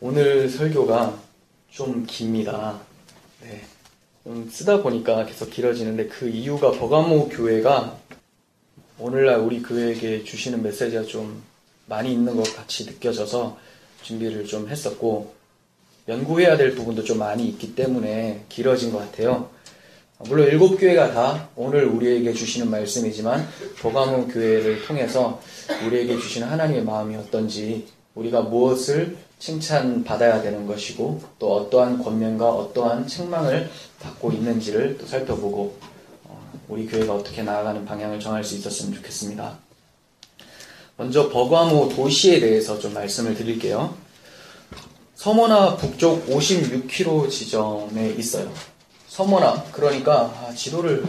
오늘 설교가 좀 깁니다. 네. 쓰다 보니까 계속 길어지는데 그 이유가 버가모 교회가 오늘날 우리 교회에게 주시는 메시지가 좀 많이 있는 것 같이 느껴져서 준비를 좀 했었고, 연구해야 될 부분도 좀 많이 있기 때문에 길어진 것 같아요. 물론 7교회가 다 오늘 우리에게 주시는 말씀이지만 버가모 교회를 통해서 우리에게 주시는 하나님의 마음이 어떤지, 우리가 무엇을 칭찬받아야 되는 것이고 또 어떠한 권면과 어떠한 책망을 받고 있는지를 또 살펴보고 우리 교회가 어떻게 나아가는 방향을 정할 수 있었으면 좋겠습니다. 먼저 버가모 도시에 대해서 좀 말씀을 드릴게요. 서머나 북쪽 56km 지점에 있어요. 서머나, 그러니까 지도를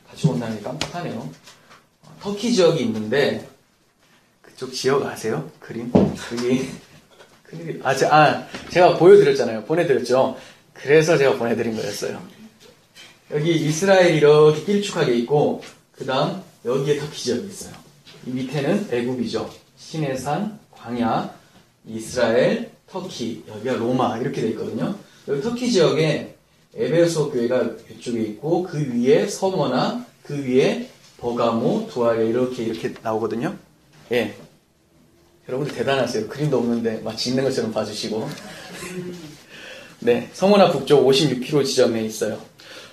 가지고 온다는 게 깜빡하네요. 터키 지역이 있는데 그쪽 지역 아세요? 그림? 여기 제가 보내드렸죠. 그래서 제가 보내드린 거였어요. 여기 이스라엘이 이렇게 길쭉하게 있고, 그 다음 여기에 터키 지역이 있어요. 이 밑에는 애굽이죠. 시내산, 광야, 이스라엘, 터키, 여기가 로마 이렇게 돼 있거든요. 여기 터키 지역에 에베소 교회가 이쪽에 있고, 그 위에 서머나, 그 위에 버가모, 두아레 이렇게 나오거든요. 예. 여러분들 대단하세요. 그림도 없는데 마치 있는 것처럼 봐주시고. 네, 서머나 북쪽 56km 지점에 있어요.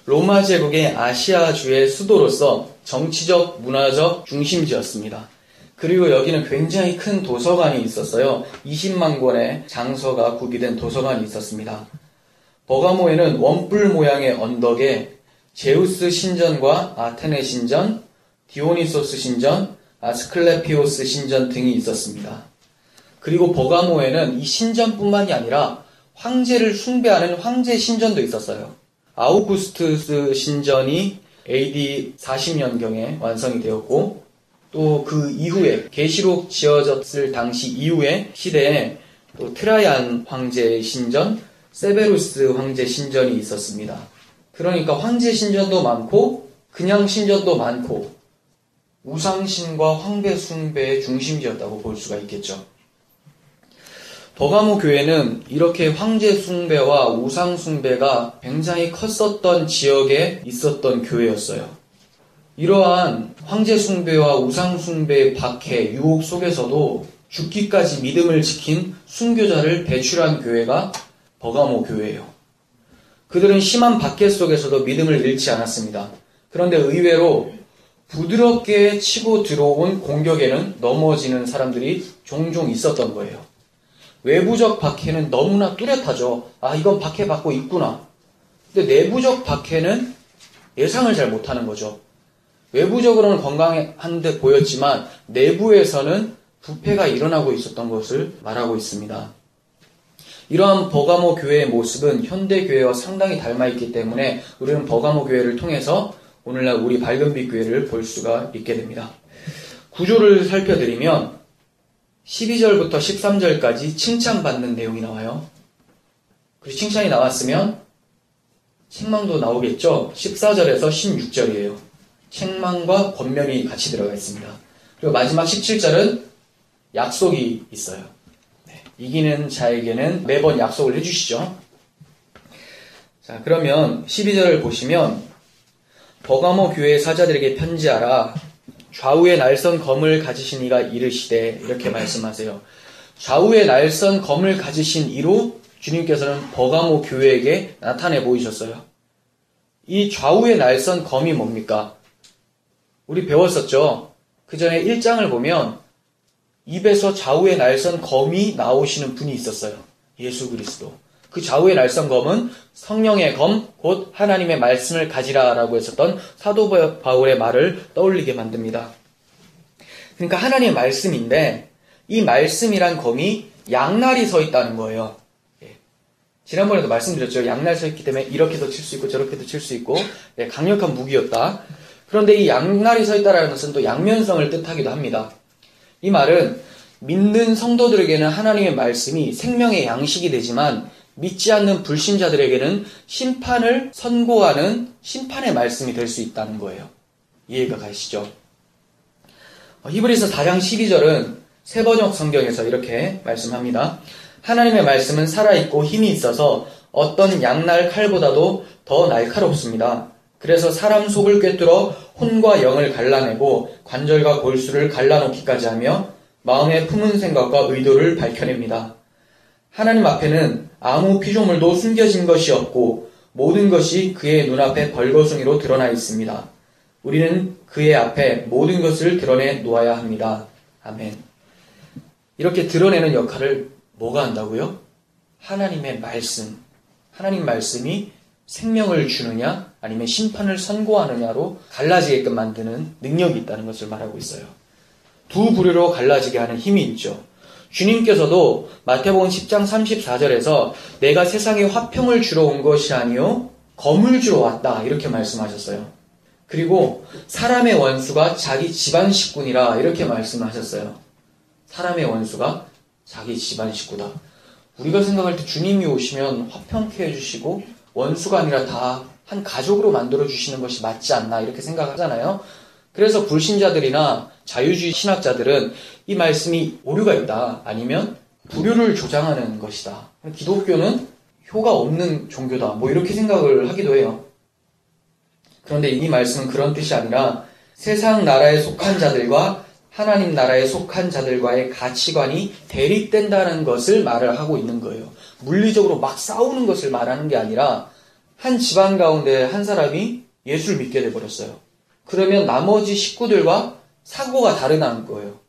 로마 제국의 아시아주의 수도로서 정치적, 문화적 중심지였습니다. 그리고 여기는 굉장히 큰 도서관이 있었어요. 20만 권의 장서가 구비된 도서관이 있었습니다. 버가모에는 원뿔 모양의 언덕에 제우스 신전과 아테네 신전, 디오니소스 신전, 아스클레피오스 신전 등이 있었습니다. 그리고 버가모에는 이 신전뿐만이 아니라 황제를 숭배하는 황제 신전도 있었어요. 아우구스투스 신전이 AD 40년경에 완성이 되었고, 또 그 이후에 계시록 지어졌을 당시 이후의 시대에 또 트라이안 황제의 신전, 세베루스 황제 신전이 있었습니다. 그러니까 황제 신전도 많고 그냥 신전도 많고 우상신과 황배 숭배의 중심지였다고 볼 수가 있겠죠. 버가모 교회는 이렇게 황제 숭배와 우상 숭배가 굉장히 컸었던 지역에 있었던 교회였어요. 이러한 황제 숭배와 우상 숭배의 박해, 유혹 속에서도 죽기까지 믿음을 지킨 순교자를 배출한 교회가 버가모 교회예요. 그들은 심한 박해 속에서도 믿음을 잃지 않았습니다. 그런데 의외로 부드럽게 치고 들어온 공격에는 넘어지는 사람들이 종종 있었던 거예요. 외부적 박해는 너무나 뚜렷하죠. 이건 박해받고 있구나. 근데 내부적 박해는 예상을 잘 못하는 거죠. 외부적으로는 건강한 듯 보였지만 내부에서는 부패가 일어나고 있었던 것을 말하고 있습니다. 이러한 버가모 교회의 모습은 현대 교회와 상당히 닮아있기 때문에 우리는 버가모 교회를 통해서 오늘날 우리 밝은빛 교회를 볼 수가 있게 됩니다. 구조를 살펴드리면 12절부터 13절까지 칭찬받는 내용이 나와요. 그리고 칭찬이 나왔으면 책망도 나오겠죠. 14절에서 16절이에요. 책망과 권면이 같이 들어가 있습니다. 그리고 마지막 17절은 약속이 있어요. 이기는 자에게는 매번 약속을 해주시죠. 자, 그러면 12절을 보시면 버가모 교회 사자들에게 편지하라. 좌우에 날선 검을 가지신 이가 이르시되, 이렇게 말씀하세요. 좌우에 날선 검을 가지신 이로 주님께서는 버가모 교회에게 나타내 보이셨어요. 이 좌우에 날선 검이 뭡니까? 우리 배웠었죠. 그 전에 1장을 보면 입에서 좌우에 날선 검이 나오시는 분이 있었어요. 예수 그리스도. 그 좌우에 날선 검은 성령의 검, 곧 하나님의 말씀을 가지라라고 했었던 사도 바울의 말을 떠올리게 만듭니다. 그러니까 하나님의 말씀인데 이 말씀이란 검이 양날이 서 있다는 거예요. 지난번에도 말씀드렸죠. 양날 서 있기 때문에 이렇게도 칠 수 있고 저렇게도 칠 수 있고 강력한 무기였다. 그런데 이 양날이 서 있다는 것은 또 양면성을 뜻하기도 합니다. 이 말은 믿는 성도들에게는 하나님의 말씀이 생명의 양식이 되지만 믿지 않는 불신자들에게는 심판을 선고하는 심판의 말씀이 될 수 있다는 거예요. 이해가 가시죠? 히브리서 4장 12절은 새번역 성경에서 이렇게 말씀합니다. 하나님의 말씀은 살아있고 힘이 있어서 어떤 양날 칼보다도 더 날카롭습니다. 그래서 사람 속을 꿰뚫어 혼과 영을 갈라내고 관절과 골수를 갈라놓기까지 하며 마음의 품은 생각과 의도를 밝혀냅니다. 하나님 앞에는 아무 피조물도 숨겨진 것이 없고 모든 것이 그의 눈앞에 벌거숭이로 드러나 있습니다. 우리는 그의 앞에 모든 것을 드러내 놓아야 합니다. 아멘. 이렇게 드러내는 역할을 뭐가 한다고요? 하나님의 말씀. 하나님 말씀이 생명을 주느냐 아니면 심판을 선고하느냐로 갈라지게끔 만드는 능력이 있다는 것을 말하고 있어요. 두 부류로 갈라지게 하는 힘이 있죠. 주님께서도 마태복음 10장 34절에서 내가 세상에 화평을 주러 온 것이 아니요 검을 주러 왔다 이렇게 말씀하셨어요. 그리고 사람의 원수가 자기 집안 식구니라 이렇게 말씀하셨어요. 사람의 원수가 자기 집안 식구다. 우리가 생각할 때 주님이 오시면 화평케 해주시고 원수가 아니라 다 한 가족으로 만들어주시는 것이 맞지 않나 이렇게 생각하잖아요. 그래서 불신자들이나 자유주의 신학자들은 이 말씀이 오류가 있다 아니면 불효를 조장하는 것이다. 기독교는 효가 없는 종교다 뭐 이렇게 생각을 하기도 해요. 그런데 이 말씀은 그런 뜻이 아니라 세상 나라에 속한 자들과 하나님 나라에 속한 자들과의 가치관이 대립된다는 것을 말을 하고 있는 거예요. 물리적으로 막 싸우는 것을 말하는 게 아니라 한 집안 가운데 한 사람이 예수를 믿게 돼버렸어요. 그러면 나머지 식구들과 사고가 다르다는 거예요.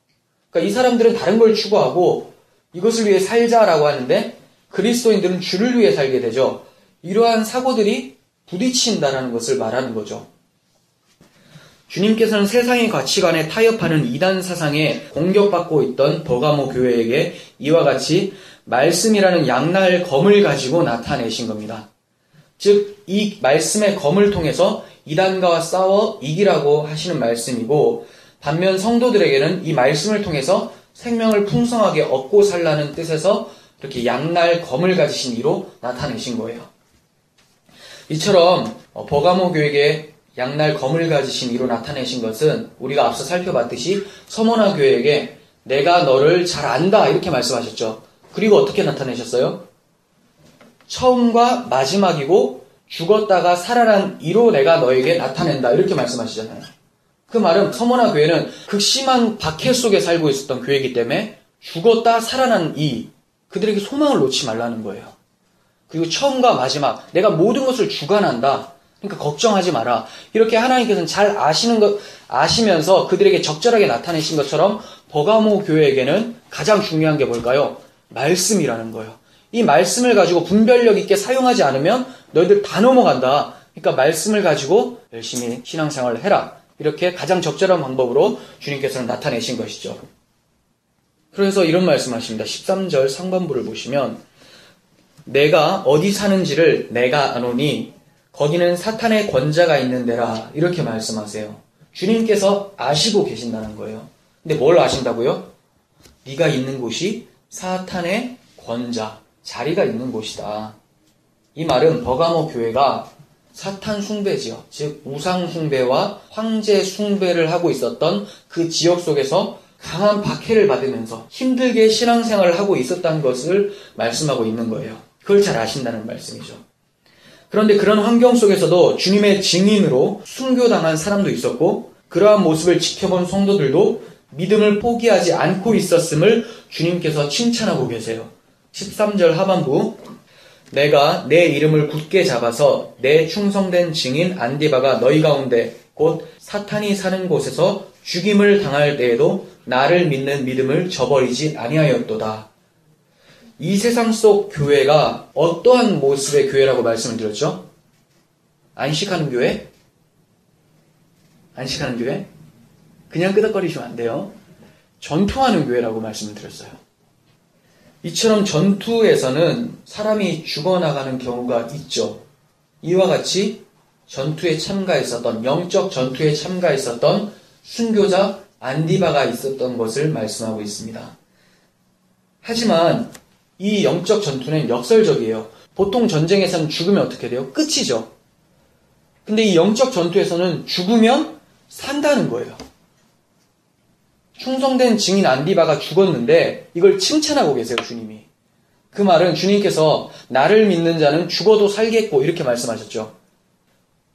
그러니까 이 사람들은 다른 걸 추구하고 이것을 위해 살자라고 하는데 그리스도인들은 주를 위해 살게 되죠. 이러한 사고들이 부딪힌다는 것을 말하는 거죠. 주님께서는 세상의 가치관에 타협하는 이단 사상에 공격받고 있던 버가모 교회에게 이와 같이 말씀이라는 양날 검을 가지고 나타내신 겁니다. 즉, 이 말씀의 검을 통해서 이단과 싸워 이기라고 하시는 말씀이고 반면 성도들에게는 이 말씀을 통해서 생명을 풍성하게 얻고 살라는 뜻에서 이렇게 양날 검을 가지신 이로 나타내신 거예요. 이처럼 버가모 교회에게 양날 검을 가지신 이로 나타내신 것은 우리가 앞서 살펴봤듯이 서머나 교회에게 내가 너를 잘 안다 이렇게 말씀하셨죠. 그리고 어떻게 나타내셨어요? 처음과 마지막이고 죽었다가 살아난 이로 내가 너에게 나타낸다 이렇게 말씀하시잖아요. 그 말은 서머나 교회는 극심한 박해 속에 살고 있었던 교회이기 때문에 죽었다 살아난 그들에게 소망을 놓지 말라는 거예요. 그리고 처음과 마지막 내가 모든 것을 주관한다. 그러니까 걱정하지 마라. 이렇게 하나님께서는 잘 아시면서 그들에게 적절하게 나타내신 것처럼 버가모 교회에게는 가장 중요한 게 뭘까요? 말씀이라는 거예요. 이 말씀을 가지고 분별력 있게 사용하지 않으면 너희들 다 넘어간다. 그러니까 말씀을 가지고 열심히 신앙생활을 해라. 이렇게 가장 적절한 방법으로 주님께서는 나타내신 것이죠. 그래서 이런 말씀하십니다. 13절 상반부를 보시면 내가 어디 사는지를 내가 아노니 거기는 사탄의 권자가 있는 데라 이렇게 말씀하세요. 주님께서 아시고 계신다는 거예요. 근데 뭘 아신다고요? 네가 있는 곳이 사탄의 권자, 자리가 있는 곳이다. 이 말은 버가모 교회가 사탄 숭배지역, 즉 우상 숭배와 황제 숭배를 하고 있었던 그 지역 속에서 강한 박해를 받으면서 힘들게 신앙생활을 하고 있었다는 것을 말씀하고 있는 거예요. 그걸 잘 아신다는 말씀이죠. 그런데 그런 환경 속에서도 주님의 증인으로 순교당한 사람도 있었고 그러한 모습을 지켜본 성도들도 믿음을 포기하지 않고 있었음을 주님께서 칭찬하고 계세요. 13절 하반부 내가 내 이름을 굳게 잡아서 내 충성된 증인 안디바가 너희 가운데 곧 사탄이 사는 곳에서 죽임을 당할 때에도 나를 믿는 믿음을 저버리지 아니하였도다. 이 세상 속 교회가 어떠한 모습의 교회라고 말씀을 드렸죠? 안식하는 교회? 안식하는 교회? 그냥 끄덕거리시면 안 돼요. 전투하는 교회라고 말씀을 드렸어요. 이처럼 전투에서는 사람이 죽어나가는 경우가 있죠. 이와 같이 전투에 참가했었던, 영적 전투에 참가했었던 순교자 안디바가 있었던 것을 말씀하고 있습니다. 하지만 이 영적 전투는 역설적이에요. 보통 전쟁에서는 죽으면 어떻게 돼요? 끝이죠. 근데 이 영적 전투에서는 죽으면 산다는 거예요. 충성된 증인 안디바가 죽었는데 이걸 칭찬하고 계세요, 주님이. 그 말은 주님께서 나를 믿는 자는 죽어도 살겠고 이렇게 말씀하셨죠.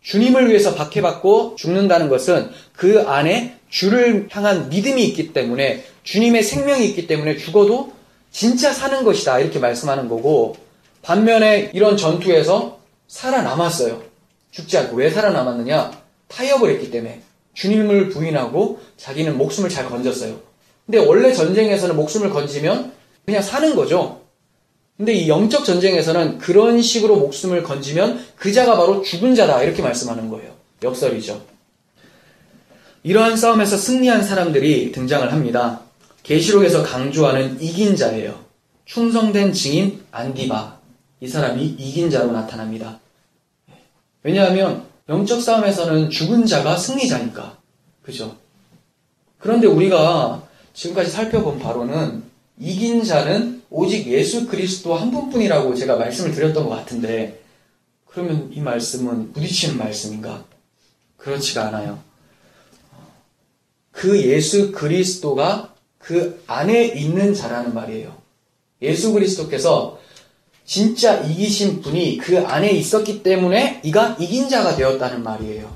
주님을 위해서 박해받고 죽는다는 것은 그 안에 주를 향한 믿음이 있기 때문에, 주님의 생명이 있기 때문에 죽어도 진짜 사는 것이다 이렇게 말씀하는 거고, 반면에 이런 전투에서 살아남았어요. 죽지 않고. 왜 살아남았느냐? 타협을 했기 때문에. 주님을 부인하고 자기는 목숨을 잘 건졌어요. 근데 원래 전쟁에서는 목숨을 건지면 그냥 사는 거죠. 근데 이 영적 전쟁에서는 그런 식으로 목숨을 건지면 그 자가 바로 죽은 자다 이렇게 말씀하는 거예요. 역설이죠. 이러한 싸움에서 승리한 사람들이 등장을 합니다. 계시록에서 강조하는 이긴 자예요. 충성된 증인 안디바. 이 사람이 이긴 자로 나타납니다. 왜냐하면 영적 싸움에서는 죽은 자가 승리자니까. 그죠? 그런데 우리가 지금까지 살펴본 바로는 이긴 자는 오직 예수 그리스도 한 분뿐이라고 제가 말씀을 드렸던 것 같은데, 그러면 이 말씀은 부딪히는 말씀인가? 그렇지가 않아요. 그 예수 그리스도가 그 안에 있는 자라는 말이에요. 예수 그리스도께서 진짜 이기신 분이 그 안에 있었기 때문에 이가 이긴 자가 되었다는 말이에요.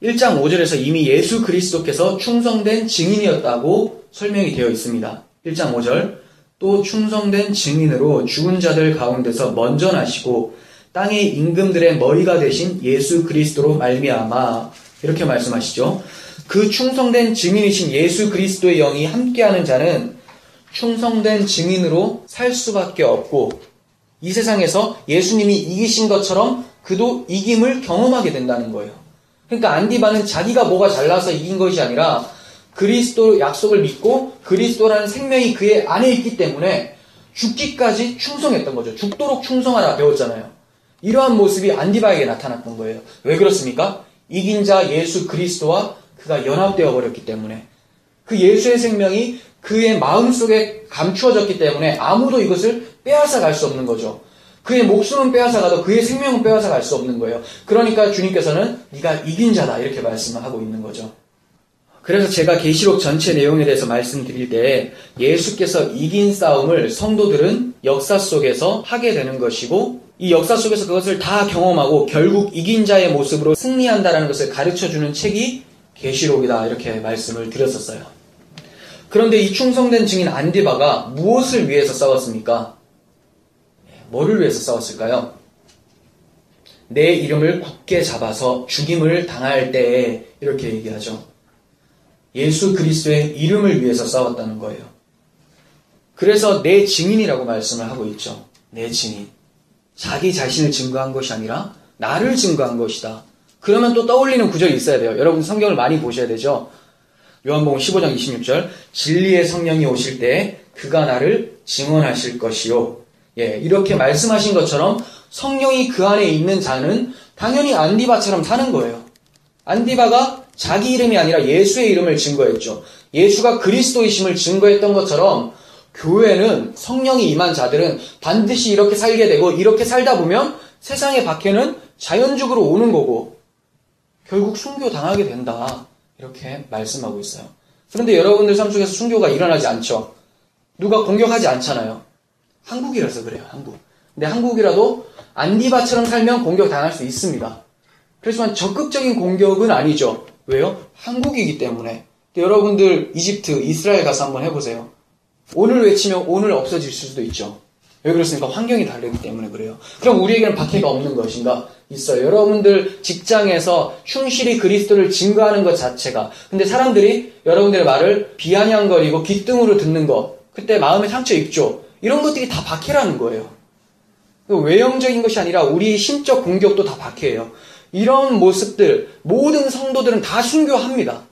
1장 5절에서 이미 예수 그리스도께서 충성된 증인이었다고 설명이 되어 있습니다. 1장 5절, 또 충성된 증인으로 죽은 자들 가운데서 먼저 나시고 땅의 임금들의 머리가 되신 예수 그리스도로 말미암아, 이렇게 말씀하시죠. 그 충성된 증인이신 예수 그리스도의 영이 함께하는 자는 충성된 증인으로 살 수밖에 없고, 이 세상에서 예수님이 이기신 것처럼 그도 이김을 경험하게 된다는 거예요. 그러니까 안디바는 자기가 뭐가 잘나서 이긴 것이 아니라 그리스도 약속을 믿고 그리스도라는 생명이 그의 안에 있기 때문에 죽기까지 충성했던 거죠. 죽도록 충성하라 배웠잖아요. 이러한 모습이 안디바에게 나타났던 거예요. 왜 그렇습니까? 이긴 자 예수 그리스도와 그가 연합되어 버렸기 때문에, 그 예수의 생명이 그의 마음속에 감추어졌기 때문에 아무도 이것을 빼앗아 갈 수 없는 거죠. 그의 목숨은 빼앗아 가도 그의 생명은 빼앗아 갈 수 없는 거예요. 그러니까 주님께서는 네가 이긴 자다 이렇게 말씀을 하고 있는 거죠. 그래서 제가 계시록 전체 내용에 대해서 말씀드릴 때 예수께서 이긴 싸움을 성도들은 역사 속에서 하게 되는 것이고, 이 역사 속에서 그것을 다 경험하고 결국 이긴 자의 모습으로 승리한다는 것을 가르쳐주는 책이 계시록이다 이렇게 말씀을 드렸었어요. 그런데 이 충성된 증인 안디바가 무엇을 위해서 싸웠습니까? 뭐를 위해서 싸웠을까요? 내 이름을 굳게 잡아서 죽임을 당할 때에, 이렇게 얘기하죠. 예수 그리스도의 이름을 위해서 싸웠다는 거예요. 그래서 내 증인이라고 말씀을 하고 있죠. 내 증인. 자기 자신을 증거한 것이 아니라 나를 증거한 것이다. 그러면 또 떠올리는 구절이 있어야 돼요. 여러분 성경을 많이 보셔야 되죠. 요한복음 15장 26절, 진리의 성령이 오실 때 그가 나를 증언하실 것이요. 이렇게 말씀하신 것처럼 성령이 그 안에 있는 자는 당연히 안디바처럼 사는 거예요. 안디바가 자기 이름이 아니라 예수의 이름을 증거했죠. 예수가 그리스도이심을 증거했던 것처럼 교회는, 성령이 임한 자들은 반드시 이렇게 살게 되고, 이렇게 살다 보면 세상의 박해는 자연적으로 오는 거고 결국 순교당하게 된다. 이렇게 말씀하고 있어요. 그런데 여러분들 삶 속에서 순교가 일어나지 않죠. 누가 공격하지 않잖아요. 한국이라서 그래요. 한국. 근데 한국이라도 안디바처럼 살면 공격당할 수 있습니다. 그렇지만 적극적인 공격은 아니죠. 왜요? 한국이기 때문에. 근데 여러분들 이집트, 이스라엘 가서 한번 해보세요. 오늘 외치면 오늘 없어질 수도 있죠. 왜 그렇습니까? 환경이 다르기 때문에 그래요. 그럼 우리에게는 박해가 없는 것인가? 있어요. 여러분들 직장에서 충실히 그리스도를 증거하는 것 자체가, 근데 사람들이 여러분들의 말을 비아냥거리고 귓등으로 듣는 것, 그때 마음에 상처 입죠. 이런 것들이 다 박해라는 거예요. 외형적인 것이 아니라 우리 신적 공격도 다 박해예요. 이런 모습들, 모든 성도들은 다 순교합니다.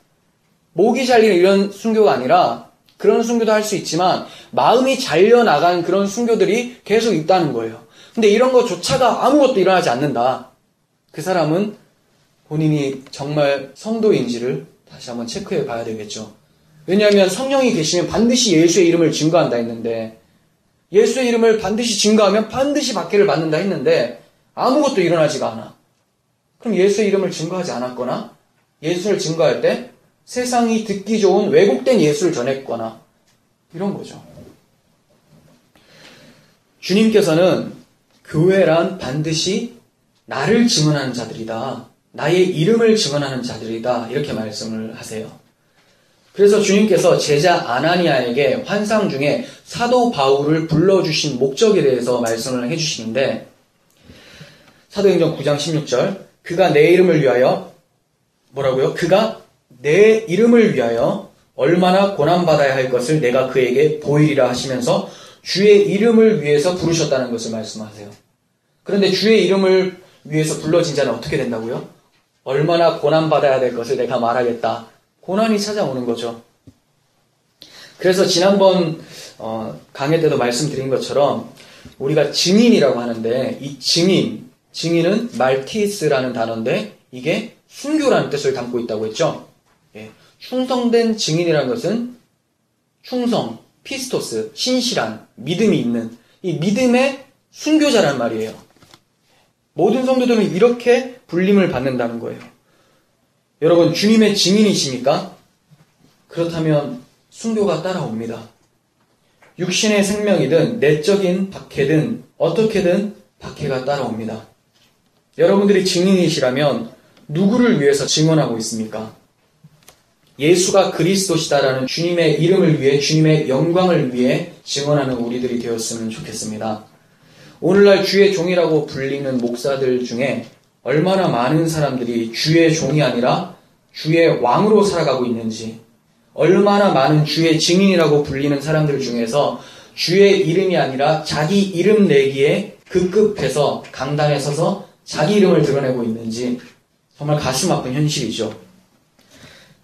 목이 잘리는 이런 순교가 아니라, 그런 순교도 할 수 있지만 마음이 잘려나간 그런 순교들이 계속 있다는 거예요. 근데 이런 것조차가 아무것도 일어나지 않는다. 그 사람은 본인이 정말 성도인지를 다시 한번 체크해 봐야 되겠죠. 왜냐하면 성령이 계시면 반드시 예수의 이름을 증거한다 했는데, 예수의 이름을 반드시 증거하면 반드시 박해를 받는다 했는데 아무것도 일어나지가 않아. 그럼 예수의 이름을 증거하지 않았거나, 예수를 증거할 때 세상이 듣기 좋은 왜곡된 예수를 전했거나, 이런 거죠. 주님께서는 교회란 반드시 나를 증언하는 자들이다. 나의 이름을 증언하는 자들이다. 이렇게 말씀을 하세요. 그래서 주님께서 제자 아나니아에게 환상 중에 사도 바울을 불러주신 목적에 대해서 말씀을 해주시는데, 사도행전 9장 16절, 그가 내 이름을 위하여, 뭐라고요? 그가 내 이름을 위하여 얼마나 고난받아야 할 것을 내가 그에게 보이리라 하시면서 주의 이름을 위해서 부르셨다는 것을 말씀하세요. 그런데 주의 이름을 위해서 불러진 자는 어떻게 된다고요? 얼마나 고난받아야 될 것을 내가 말하겠다. 고난이 찾아오는 거죠. 그래서 지난번 강의 때도 말씀드린 것처럼 우리가 증인이라고 하는데, 이 증인은 말티스라는 단어인데 이게 순교라는 뜻을 담고 있다고 했죠. 예, 충성된 증인이라는 것은 충성, 피스토스, 신실한, 믿음이 있는, 이 믿음의 순교자란 말이에요. 모든 성도들은 이렇게 불림을 받는다는 거예요. 여러분, 주님의 증인이십니까? 그렇다면 순교가 따라옵니다. 육신의 생명이든 내적인 박해든 어떻게든 박해가 따라옵니다. 여러분들이 증인이시라면 누구를 위해서 증언하고 있습니까? 예수가 그리스도시다라는 주님의 이름을 위해, 주님의 영광을 위해 증언하는 우리들이 되었으면 좋겠습니다. 오늘날 주의 종이라고 불리는 목사들 중에 얼마나 많은 사람들이 주의 종이 아니라 주의 왕으로 살아가고 있는지, 얼마나 많은 주의 증인이라고 불리는 사람들 중에서 주의 이름이 아니라 자기 이름 내기에 급급해서 강당에 서서 자기 이름을 드러내고 있는지 정말 가슴 아픈 현실이죠.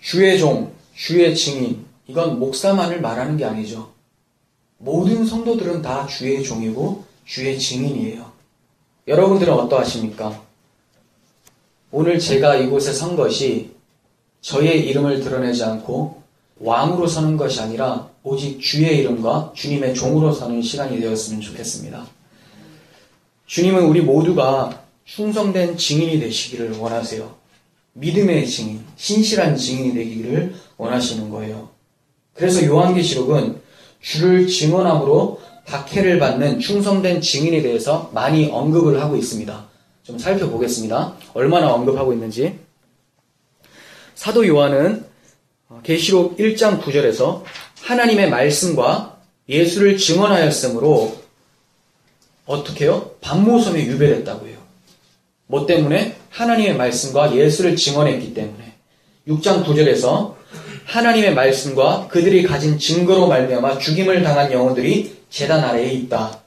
주의 종, 주의 증인, 이건 목사만을 말하는 게 아니죠. 모든 성도들은 다 주의 종이고 주의 증인이에요. 여러분들은 어떠하십니까? 오늘 제가 이곳에 선 것이 저의 이름을 드러내지 않고 왕으로 서는 것이 아니라 오직 주의 이름과 주님의 종으로 서는 시간이 되었으면 좋겠습니다. 주님은 우리 모두가 충성된 증인이 되시기를 원하세요. 믿음의 증인, 신실한 증인이 되기를 원하시는 거예요. 그래서 요한계시록은 주를 증언함으로 박해를 받는 충성된 증인에 대해서 많이 언급을 하고 있습니다. 좀 살펴보겠습니다. 얼마나 언급하고 있는지. 사도 요한은 계시록 1장 9절에서 하나님의 말씀과 예수를 증언하였으므로 어떻게 해요? 반모섬에 유배됐다고 해요. 뭐 때문에? 하나님의 말씀과 예수를 증언했기 때문에. 6장 9절에서 하나님의 말씀과 그들이 가진 증거로 말미암아 죽임을 당한 영혼들이 제단 아래에 있다.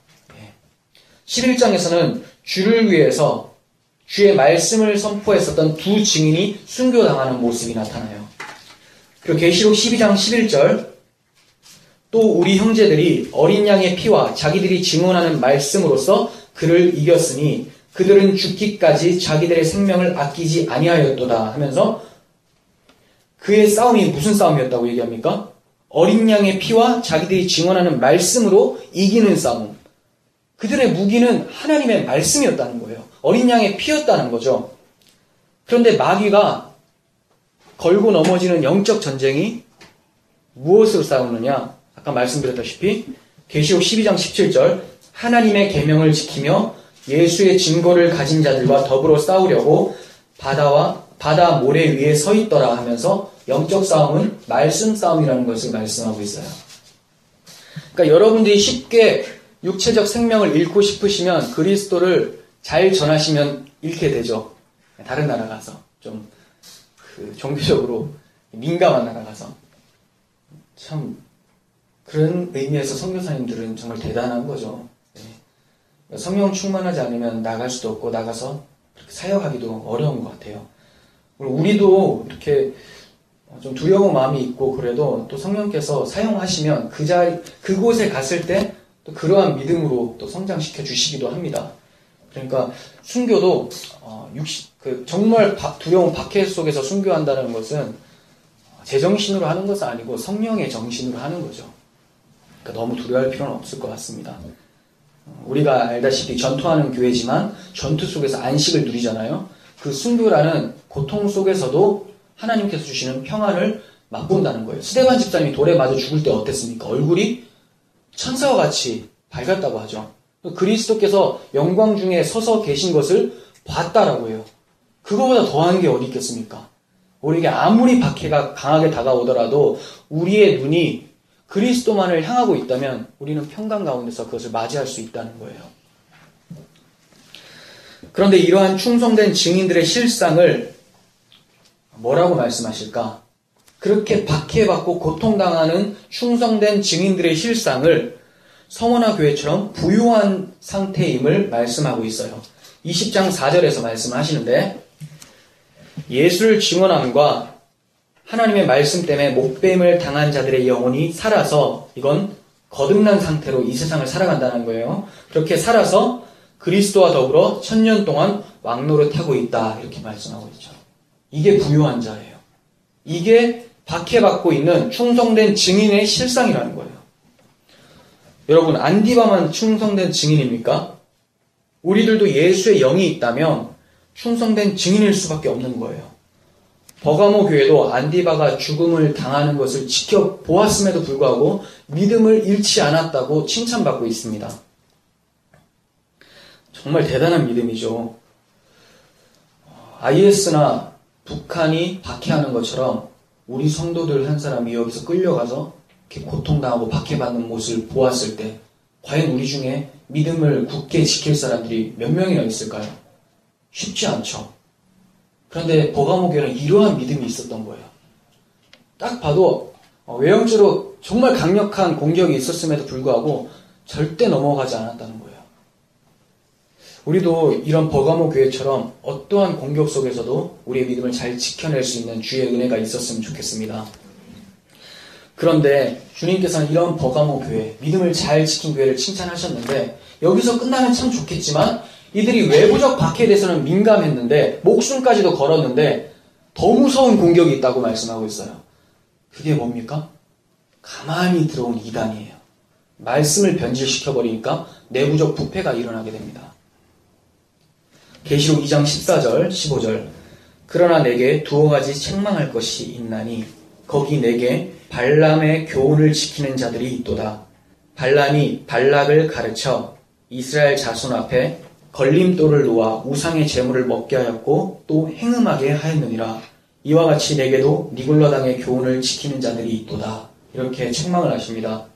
11장에서는 주를 위해서 주의 말씀을 선포했었던 두 증인이 순교당하는 모습이 나타나요. 그리고 계시록 12장 11절, 또 우리 형제들이 어린 양의 피와 자기들이 증언하는 말씀으로써 그를 이겼으니 그들은 죽기까지 자기들의 생명을 아끼지 아니하였도다 하면서 그의 싸움이 무슨 싸움이었다고 얘기합니까? 어린 양의 피와 자기들이 증언하는 말씀으로 이기는 싸움. 그들의 무기는 하나님의 말씀이었다는 거예요. 어린 양의 피였다는 거죠. 그런데 마귀가 걸고 넘어지는 영적 전쟁이 무엇으로 싸우느냐? 아까 말씀드렸다시피 계시록 12장 17절, 하나님의 계명을 지키며 예수의 증거를 가진 자들과 더불어 싸우려고 바다 모래 위에 서 있더라 하면서 영적 싸움은 말씀 싸움이라는 것을 말씀하고 있어요. 그러니까 여러분들이 쉽게 육체적 생명을 잃고 싶으시면 그리스도를 잘 전하시면 잃게 되죠. 다른 나라 가서 좀 종교적으로 민감한 나라 가서. 참 그런 의미에서 선교사님들은 정말 대단한 거죠. 성령 충만하지 않으면 나갈 수도 없고 나가서 그렇게 사역하기도 어려운 것 같아요. 우리도 이렇게 좀 두려운 마음이 있고 그래도 또 성령께서 사용하시면 그곳에 갔을 때 또 그러한 믿음으로 또 성장시켜 주시기도 합니다. 그러니까 순교도 정말 두려운 박해 속에서 순교한다는 것은 제정신으로 하는 것은 아니고 성령의 정신으로 하는 거죠. 그러니까 너무 두려워할 필요는 없을 것 같습니다. 우리가 알다시피 전투하는 교회지만 전투 속에서 안식을 누리잖아요. 그 순교라는 고통 속에서도 하나님께서 주시는 평안을 맛본다는 거예요. 스데반 집사님이 돌에 맞아 죽을 때 어땠습니까? 얼굴이 천사와 같이 밝았다고 하죠. 그리스도께서 영광 중에 서서 계신 것을 봤다라고 해요. 그거보다 더한 게 어디 있겠습니까? 우리에게 아무리 박해가 강하게 다가오더라도 우리의 눈이 그리스도만을 향하고 있다면 우리는 평강 가운데서 그것을 맞이할 수 있다는 거예요. 그런데 이러한 충성된 증인들의 실상을 뭐라고 말씀하실까? 그렇게 박해받고 고통당하는 충성된 증인들의 실상을 서머나 교회처럼 부유한 상태임을 말씀하고 있어요. 20장 4절에서 말씀하시는데 예수를 증언함과 하나님의 말씀 때문에 목뱀을 당한 자들의 영혼이 살아서, 이건 거듭난 상태로 이 세상을 살아간다는 거예요. 그렇게 살아서 그리스도와 더불어 1000년 동안 왕노릇하고 있다, 이렇게 말씀하고 있죠. 이게 부유한 자예요. 이게 박해받고 있는 충성된 증인의 실상이라는 거예요. 여러분, 안디바만 충성된 증인입니까? 우리들도 예수의 영이 있다면 충성된 증인일 수밖에 없는 거예요. 버가모 교회도 안디바가 죽음을 당하는 것을 지켜보았음에도 불구하고 믿음을 잃지 않았다고 칭찬받고 있습니다. 정말 대단한 믿음이죠. IS나 북한이 박해하는 것처럼 우리 성도들 한 사람이 여기서 끌려가서 이렇게 고통당하고 박해받는 모습을 보았을 때 과연 우리 중에 믿음을 굳게 지킬 사람들이 몇 명이나 있을까요? 쉽지 않죠. 그런데 버가모 교회는 이러한 믿음이 있었던 거예요. 딱 봐도 외형적으로 정말 강력한 공격이 있었음에도 불구하고 절대 넘어가지 않았다는 거예요. 우리도 이런 버가모 교회처럼 어떠한 공격 속에서도 우리의 믿음을 잘 지켜낼 수 있는 주의 은혜가 있었으면 좋겠습니다. 그런데 주님께서는 이런 버가모 교회, 믿음을 잘 지킨 교회를 칭찬하셨는데 여기서 끝나면 참 좋겠지만 이들이 외부적 박해에 대해서는 민감했는데 목숨까지도 걸었는데 더 무서운 공격이 있다고 말씀하고 있어요. 그게 뭡니까? 가만히 들어온 이단이에요. 말씀을 변질시켜버리니까 내부적 부패가 일어나게 됩니다. 계시록 2장 14절, 15절. 그러나 내게 두어 가지 책망할 것이 있나니 거기 내게 발람의 교훈을 지키는 자들이 있도다. 발람이 발락을 가르쳐 이스라엘 자손 앞에 걸림돌을 놓아 우상의 제물을 먹게 하였고 또 행음하게 하였느니라. 이와 같이 내게도 니골라당의 교훈을 지키는 자들이 있도다. 이렇게 책망을 하십니다.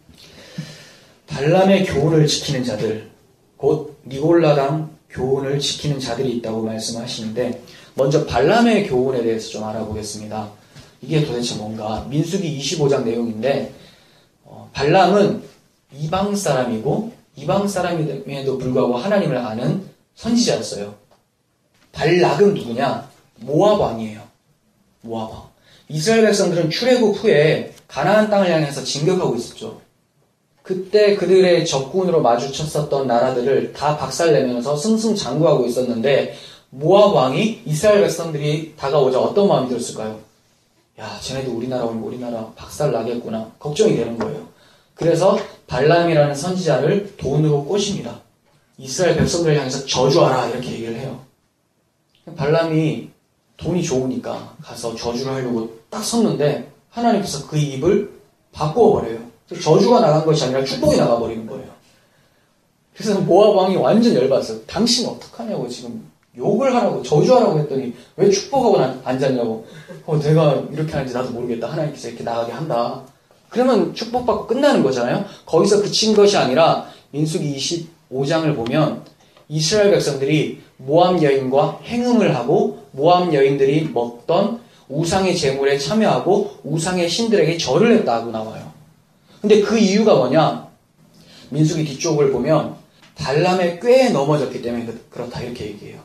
발람의 교훈을 지키는 자들, 곧 니골라당 교훈을 지키는 자들이 있다고 말씀하시는데 먼저 발람의 교훈에 대해서 좀 알아보겠습니다. 이게 도대체 뭔가? 민수기 25장 내용인데 발람은 이방 사람이고 이방 사람임에도 불구하고 하나님을 아는 선지자였어요. 발락은 누구냐? 모압 왕이에요. 모압 왕. 이스라엘 백성들은 출애굽 후에 가나안 땅을 향해서 진격하고 있었죠. 그때 그들의 적군으로 마주쳤었던 나라들을 다 박살내면서 승승장구하고 있었는데 모압 왕이 이스라엘 백성들이 다가오자 어떤 마음이 들었을까요? 야, 쟤네도 우리나라 오면 우리나라 박살나겠구나. 걱정이 되는 거예요. 그래서 발람이라는 선지자를 돈으로 꼬십니다. 이스라엘 백성들을 향해서 저주하라 이렇게 얘기를 해요. 발람이 돈이 좋으니까 가서 저주를 하려고 딱 섰는데 하나님께서 그 입을 바꾸어버려요. 저주가 나간 것이 아니라 축복이 나가버리는 거예요. 그래서 모압 왕이 완전 열받았어요. 당신 어떡하냐고 지금 욕을 하라고 저주하라고 했더니 왜 축복하고 앉았냐고. 내가 이렇게 하는지 나도 모르겠다. 하나님께서 이렇게 나가게 한다. 그러면 축복받고 끝나는 거잖아요. 거기서 그친 것이 아니라 민수기 25장을 보면 이스라엘 백성들이 모압 여인과 행음을 하고 모압 여인들이 먹던 우상의 제물에 참여하고 우상의 신들에게 절을 했다고 나와요. 근데 그 이유가 뭐냐? 민수기 뒤쪽을 보면 발람의 꾀에 넘어졌기 때문에 그렇다 이렇게 얘기해요.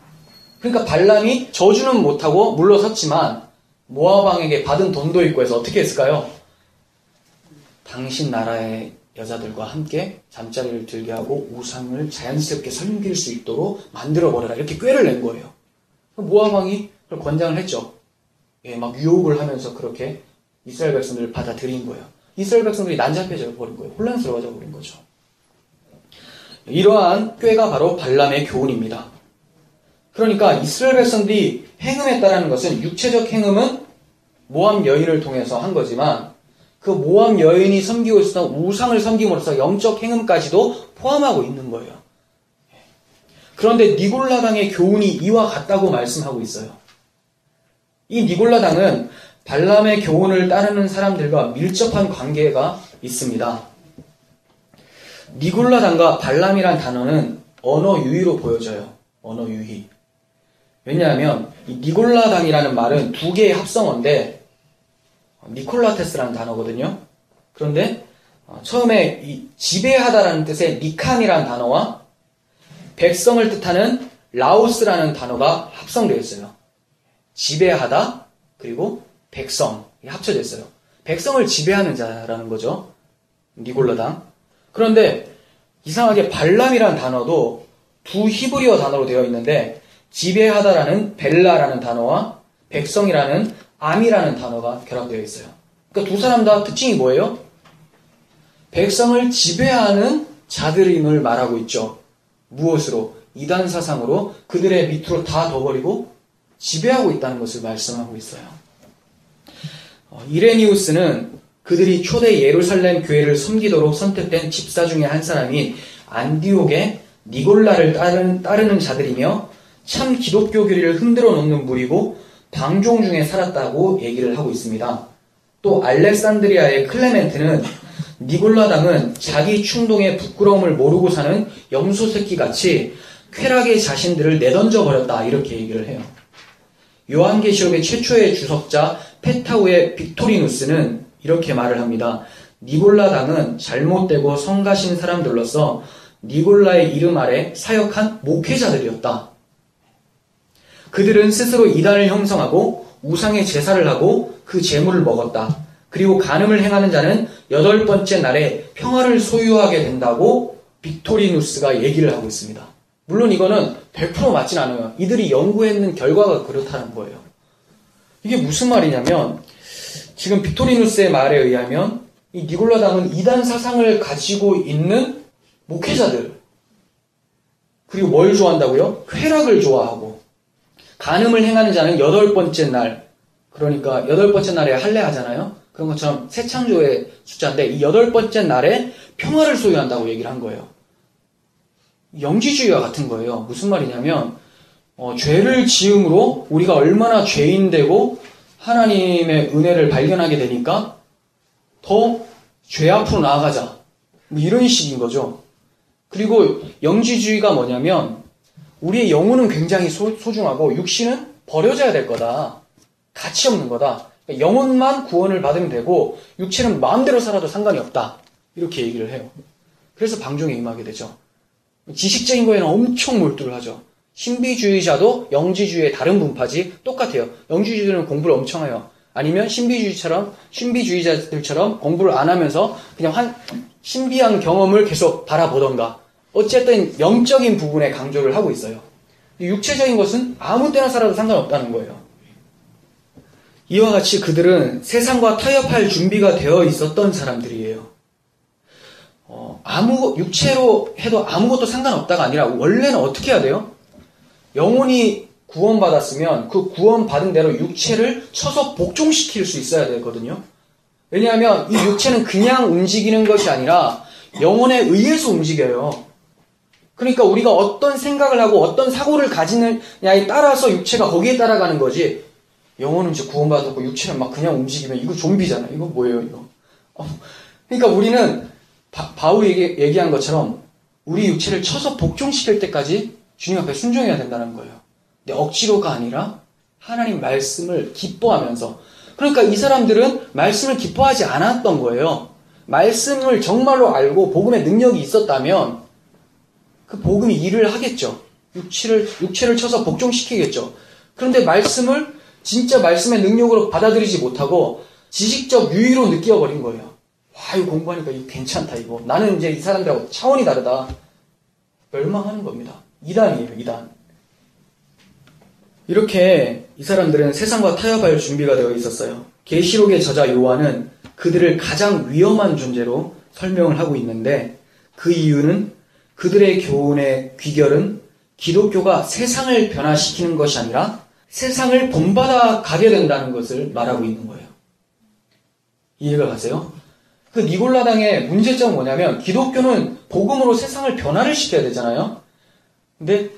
그러니까 발람이 저주는 못하고 물러섰지만 모압 왕에게 받은 돈도 있고 해서 어떻게 했을까요? 당신 나라의 여자들과 함께 잠자리를 들게 하고 우상을 자연스럽게 섬길 수 있도록 만들어버려라 이렇게 꾀를 낸 거예요. 모압 왕이 그걸 권장을 했죠. 막 유혹을 하면서 그렇게 이스라엘 백성들을 받아들인 거예요. 이스라엘 백성들이 난잡해져 버린 거예요. 혼란스러워져 버린 거죠. 이러한 꾀가 바로 발람의 교훈입니다. 그러니까 이스라엘 백성들이 행음했다는 것은 육체적 행음은 모압 여인을 통해서 한 거지만 그 모압 여인이 섬기고 있었던 우상을 섬김으로써 영적 행음까지도 포함하고 있는 거예요. 그런데 니골라당의 교훈이 이와 같다고 말씀하고 있어요. 이 니골라당은 발람의 교훈을 따르는 사람들과 밀접한 관계가 있습니다. 니골라당과 발람이란 단어는 언어 유희로 보여져요. 언어 유희. 왜냐하면 이 니골라당이라는 말은 두 개의 합성어인데 니콜라테스라는 단어거든요. 그런데 처음에 이 지배하다라는 뜻의 니칸이라는 단어와 백성을 뜻하는 라오스라는 단어가 합성되어 있어요. 지배하다 그리고 백성 합쳐져 있어요. 백성을 지배하는 자라는 거죠. 니골라당. 그런데 이상하게 발람이라는 단어도 두 히브리어 단어로 되어 있는데 지배하다라는 벨라라는 단어와 백성이라는 암이라는 단어가 결합되어 있어요. 그러니까 두 사람 다 특징이 뭐예요? 백성을 지배하는 자들임을 말하고 있죠. 무엇으로? 이단 사상으로 그들의 밑으로 다 둬버리고 지배하고 있다는 것을 말씀하고 있어요. 이레니우스는 그들이 초대 예루살렘 교회를 섬기도록 선택된 집사 중에 한 사람인 안디옥의 니골라를 따르는 자들이며 참 기독교 교리를 흔들어 놓는 무리고 방종 중에 살았다고 얘기를 하고 있습니다. 또 알렉산드리아의 클레멘트는 니골라당은 자기 충동의 부끄러움을 모르고 사는 염소 새끼같이 쾌락의 자신들을 내던져 버렸다 이렇게 얘기를 해요. 요한계시록의 최초의 주석자 페타우의 빅토리누스는 이렇게 말을 합니다. 니골라당은 잘못되고 성가신 사람들로서 니골라의 이름 아래 사역한 목회자들이었다. 그들은 스스로 이단을 형성하고 우상의 제사를 하고 그 제물을 먹었다. 그리고 간음을 행하는 자는 8번째 날에 평화를 소유하게 된다고 빅토리누스가 얘기를 하고 있습니다. 물론 이거는 100% 맞진 않아요. 이들이 연구했는 결과가 그렇다는 거예요. 이게 무슨 말이냐면 지금 빅토리누스의 말에 의하면 이 니골라당은 이단 사상을 가지고 있는 목회자들 그리고 뭘 좋아한다고요? 쾌락을 좋아하고 간음을 행하는 자는 8번째 날 그러니까 8번째 날에 할례 하잖아요. 그런 것처럼 새 창조의 숫자인데 이 8번째 날에 평화를 소유한다고 얘기를 한 거예요. 영지주의와 같은 거예요. 무슨 말이냐면 죄를 지음으로 우리가 얼마나 죄인되고 하나님의 은혜를 발견하게 되니까 더 죄 앞으로 나아가자. 뭐 이런 식인 거죠. 그리고 영지주의가 뭐냐면 우리의 영혼은 굉장히 소중하고 육신은 버려져야 될 거다. 가치 없는 거다. 영혼만 구원을 받으면 되고 육체는 마음대로 살아도 상관이 없다. 이렇게 얘기를 해요. 그래서 방종에 임하게 되죠. 지식적인 거에는 엄청 몰두를 하죠. 신비주의자도 영지주의의 다른 분파지 똑같아요. 영지주의들은 공부를 엄청 해요. 아니면 신비주의자들처럼 공부를 안 하면서 그냥 신비한 경험을 계속 바라보던가. 어쨌든 영적인 부분에 강조를 하고 있어요. 육체적인 것은 아무 때나 살아도 상관없다는 거예요. 이와 같이 그들은 세상과 타협할 준비가 되어 있었던 사람들이에요. 육체로 해도 아무것도 상관없다가 아니라 원래는 어떻게 해야 돼요? 영혼이 구원받았으면 그 구원받은 대로 육체를 쳐서 복종시킬 수 있어야 되거든요. 왜냐하면 이 육체는 그냥 움직이는 것이 아니라 영혼에 의해서 움직여요. 그러니까 우리가 어떤 생각을 하고 어떤 사고를 가지느냐에 따라서 육체가 거기에 따라가는 거지. 영혼은 이제 구원받았고 육체는 막 그냥 움직이면 이거 좀비잖아. 이거 뭐예요 이거. 그러니까 우리는 바울이 얘기한 것처럼 우리 육체를 쳐서 복종시킬 때까지 주님 앞에 순종해야 된다는 거예요. 근데 억지로가 아니라 하나님 말씀을 기뻐하면서. 그러니까 이 사람들은 말씀을 기뻐하지 않았던 거예요. 말씀을 정말로 알고 복음의 능력이 있었다면 그 복음이 일을 하겠죠. 육체를 쳐서 복종시키겠죠. 그런데 말씀을 진짜 말씀의 능력으로 받아들이지 못하고 지식적 유의로 느껴버린 거예요. 와, 이거 공부하니까 이거 괜찮다, 이거. 나는 이제 이 사람들하고 차원이 다르다. 멸망하는 겁니다. 이단이에요, 이단. 이렇게 이 사람들은 세상과 타협할 준비가 되어 있었어요. 계시록의 저자 요한은 그들을 가장 위험한 존재로 설명을 하고 있는데 그 이유는 그들의 교훈의 귀결은 기독교가 세상을 변화시키는 것이 아니라 세상을 본받아 가게 된다는 것을 말하고 있는 거예요. 이해가 가세요? 그 니골라당의 문제점은 뭐냐면 기독교는 복음으로 세상을 변화를 시켜야 되잖아요. 근데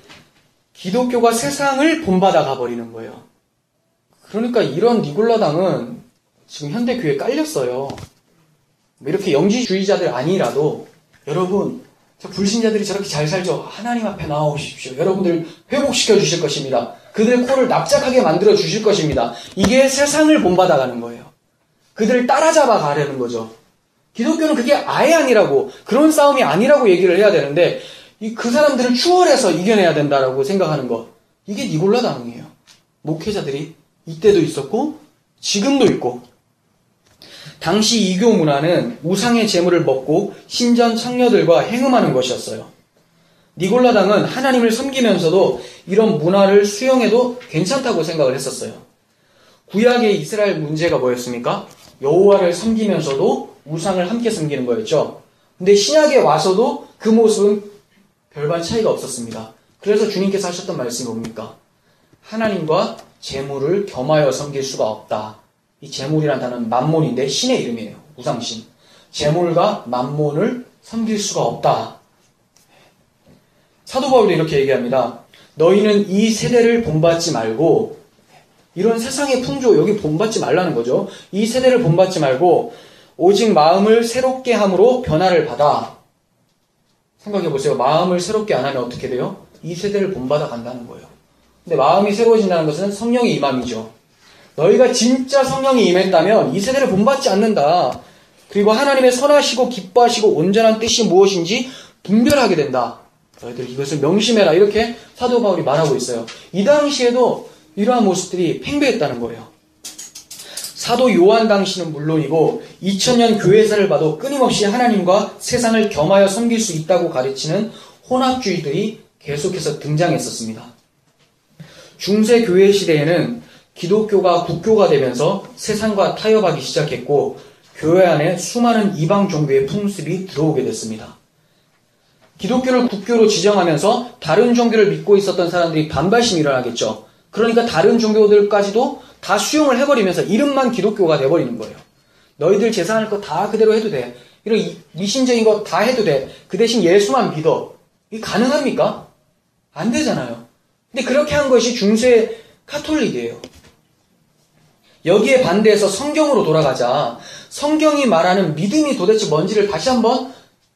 기독교가 세상을 본받아 가버리는 거예요. 그러니까 이런 니골라당은 지금 현대교회에 깔렸어요. 이렇게 영지주의자들 아니라도 여러분, 불신자들이 저렇게 잘 살죠? 하나님 앞에 나와오십시오. 여러분들 회복시켜 주실 것입니다. 그들의 코를 납작하게 만들어 주실 것입니다. 이게 세상을 본받아가는 거예요. 그들을 따라잡아 가려는 거죠. 기독교는 그게 아예 아니라고, 그런 싸움이 아니라고 얘기를 해야 되는데 그 사람들을 추월해서 이겨내야 된다라고 생각하는 것, 이게 니골라당이에요. 목회자들이 이때도 있었고 지금도 있고. 당시 이교 문화는 우상의 제물을 먹고 신전 창녀들과 행음하는 것이었어요. 니골라당은 하나님을 섬기면서도 이런 문화를 수용해도 괜찮다고 생각을 했었어요. 구약의 이스라엘 문제가 뭐였습니까? 여호와를 섬기면서도 우상을 함께 섬기는 거였죠. 근데 신약에 와서도 그 모습은 별반 차이가 없었습니다. 그래서 주님께서 하셨던 말씀이 뭡니까? 하나님과 재물을 겸하여 섬길 수가 없다. 이 재물이라는 단어는 맘몬인데 신의 이름이에요. 우상신. 재물과 맘몬을 섬길 수가 없다. 사도 바울도 이렇게 얘기합니다. 너희는 이 세대를 본받지 말고, 이런 세상의 풍조 여기 본받지 말라는 거죠. 이 세대를 본받지 말고 오직 마음을 새롭게 함으로 변화를 받아. 생각해 보세요. 마음을 새롭게 안 하면 어떻게 돼요? 이 세대를 본받아 간다는 거예요. 근데 마음이 새로워진다는 것은 성령의 임함이죠. 너희가 진짜 성령이 임했다면 이 세대를 본받지 않는다. 그리고 하나님의 선하시고 기뻐하시고 온전한 뜻이 무엇인지 분별하게 된다. 너희들 이것을 명심해라. 이렇게 사도 바울이 말하고 있어요. 이 당시에도 이러한 모습들이 팽배했다는 거예요. 사도 요한 당시는 물론이고 2000년 교회사를 봐도 끊임없이 하나님과 세상을 겸하여 섬길 수 있다고 가르치는 혼합주의들이 계속해서 등장했었습니다. 중세 교회 시대에는 기독교가 국교가 되면서 세상과 타협하기 시작했고 교회 안에 수많은 이방 종교의 풍습이 들어오게 됐습니다. 기독교를 국교로 지정하면서 다른 종교를 믿고 있었던 사람들이 반발심이 일어나겠죠. 그러니까 다른 종교들까지도 다 수용을 해버리면서 이름만 기독교가 돼버리는 거예요. 너희들 제사할 거 다 그대로 해도 돼. 이런 미신적인 거 다 해도 돼. 그 대신 예수만 믿어. 이게 가능합니까? 안 되잖아요. 근데 그렇게 한 것이 중세 카톨릭이에요. 여기에 반대해서 성경으로 돌아가자. 성경이 말하는 믿음이 도대체 뭔지를 다시 한번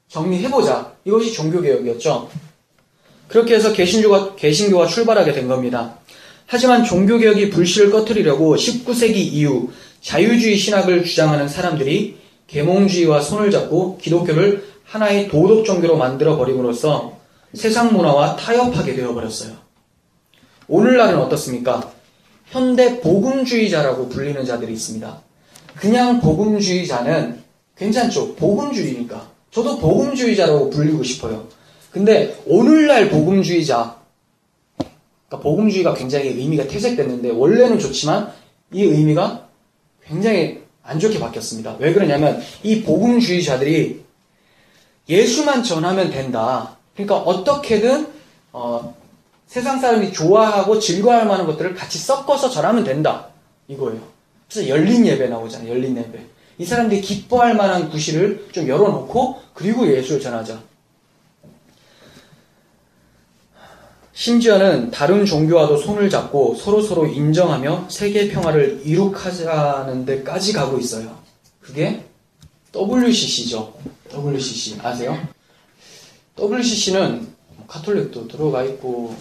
정리해보자. 이것이 종교개혁이었죠. 그렇게 해서 개신교가 출발하게 된 겁니다. 하지만 종교개혁이 불씨를 꺼트리려고 19세기 이후 자유주의 신학을 주장하는 사람들이 계몽주의와 손을 잡고 기독교를 하나의 도덕 종교로 만들어 버림으로써 세상 문화와 타협하게 되어버렸어요. 오늘날은 어떻습니까? 현대 복음주의자라고 불리는 자들이 있습니다. 그냥 복음주의자는 괜찮죠. 복음주의니까. 저도 복음주의자라고 불리고 싶어요. 근데 오늘날 복음주의자, 그러니까 복음주의가 굉장히 의미가 퇴색됐는데 원래는 좋지만 이 의미가 굉장히 안 좋게 바뀌었습니다. 왜 그러냐면 이 복음주의자들이 예수만 전하면 된다. 그러니까 어떻게든 세상 사람이 좋아하고 즐거워할 만한 것들을 같이 섞어서 전하면 된다. 이거예요. 그래서 열린 예배 나오잖아요. 열린 예배. 이 사람들이 기뻐할 만한 구실을 좀 열어놓고 그리고 예수를 전하자. 심지어는 다른 종교와도 손을 잡고 서로서로 인정하며 세계 평화를 이룩하자는 데까지 가고 있어요. 그게 WCC죠. WCC 아세요? WCC는 카톨릭도 들어가 있고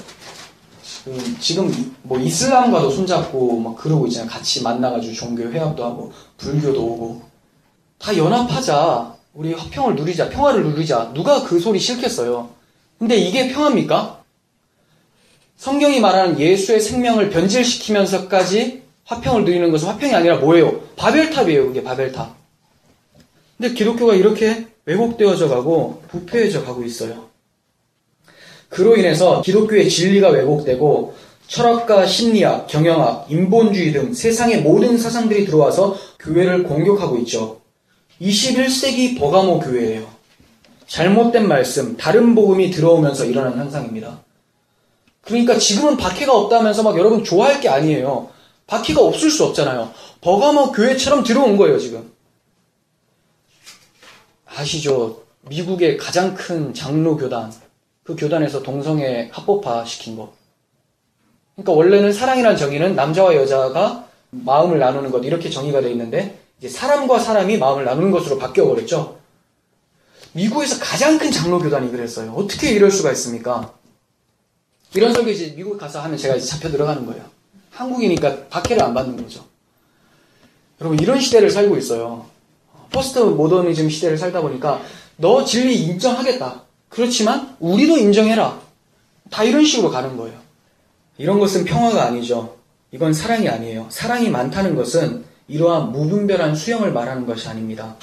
지금 뭐 이슬람과도 손잡고 막 그러고 있잖아요. 같이 만나가지고 종교 회합도 하고 불교도 오고 다 연합하자. 우리 화평을 누리자. 평화를 누리자. 누가 그 소리 싫겠어요. 근데 이게 평화입니까? 성경이 말하는 예수의 생명을 변질시키면서까지 화평을 누리는 것은 화평이 아니라 뭐예요? 바벨탑이에요. 그게 바벨탑. 근데 기독교가 이렇게 왜곡되어져 가고 부패해져 가고 있어요. 그로 인해서 기독교의 진리가 왜곡되고 철학과 심리학, 경영학, 인본주의 등 세상의 모든 사상들이 들어와서 교회를 공격하고 있죠. 21세기 버가모 교회예요. 잘못된 말씀, 다른 복음이 들어오면서 일어나는 현상입니다. 그러니까 지금은 박해가 없다면서 막 여러분 좋아할 게 아니에요. 박해가 없을 수 없잖아요. 버가모 교회처럼 들어온 거예요, 지금. 아시죠? 미국의 가장 큰 장로교단. 그 교단에서 동성애 합법화 시킨 거. 그러니까 원래는 사랑이라는 정의는 남자와 여자가 마음을 나누는 것 이렇게 정의가 되어 있는데 이제 사람과 사람이 마음을 나누는 것으로 바뀌어버렸죠. 미국에서 가장 큰 장로교단이 그랬어요. 어떻게 이럴 수가 있습니까? 이런 설교 이제 미국 가서 하면 제가 이제 잡혀 들어가는 거예요. 한국이니까 박해를 안 받는 거죠. 여러분 이런 시대를 살고 있어요. 포스트 모더니즘 시대를 살다 보니까 너 진리 인정하겠다. 그렇지만 우리도 인정해라. 다 이런 식으로 가는 거예요. 이런 것은 평화가 아니죠. 이건 사랑이 아니에요. 사랑이 많다는 것은 이러한 무분별한 수용을 말하는 것이 아닙니다.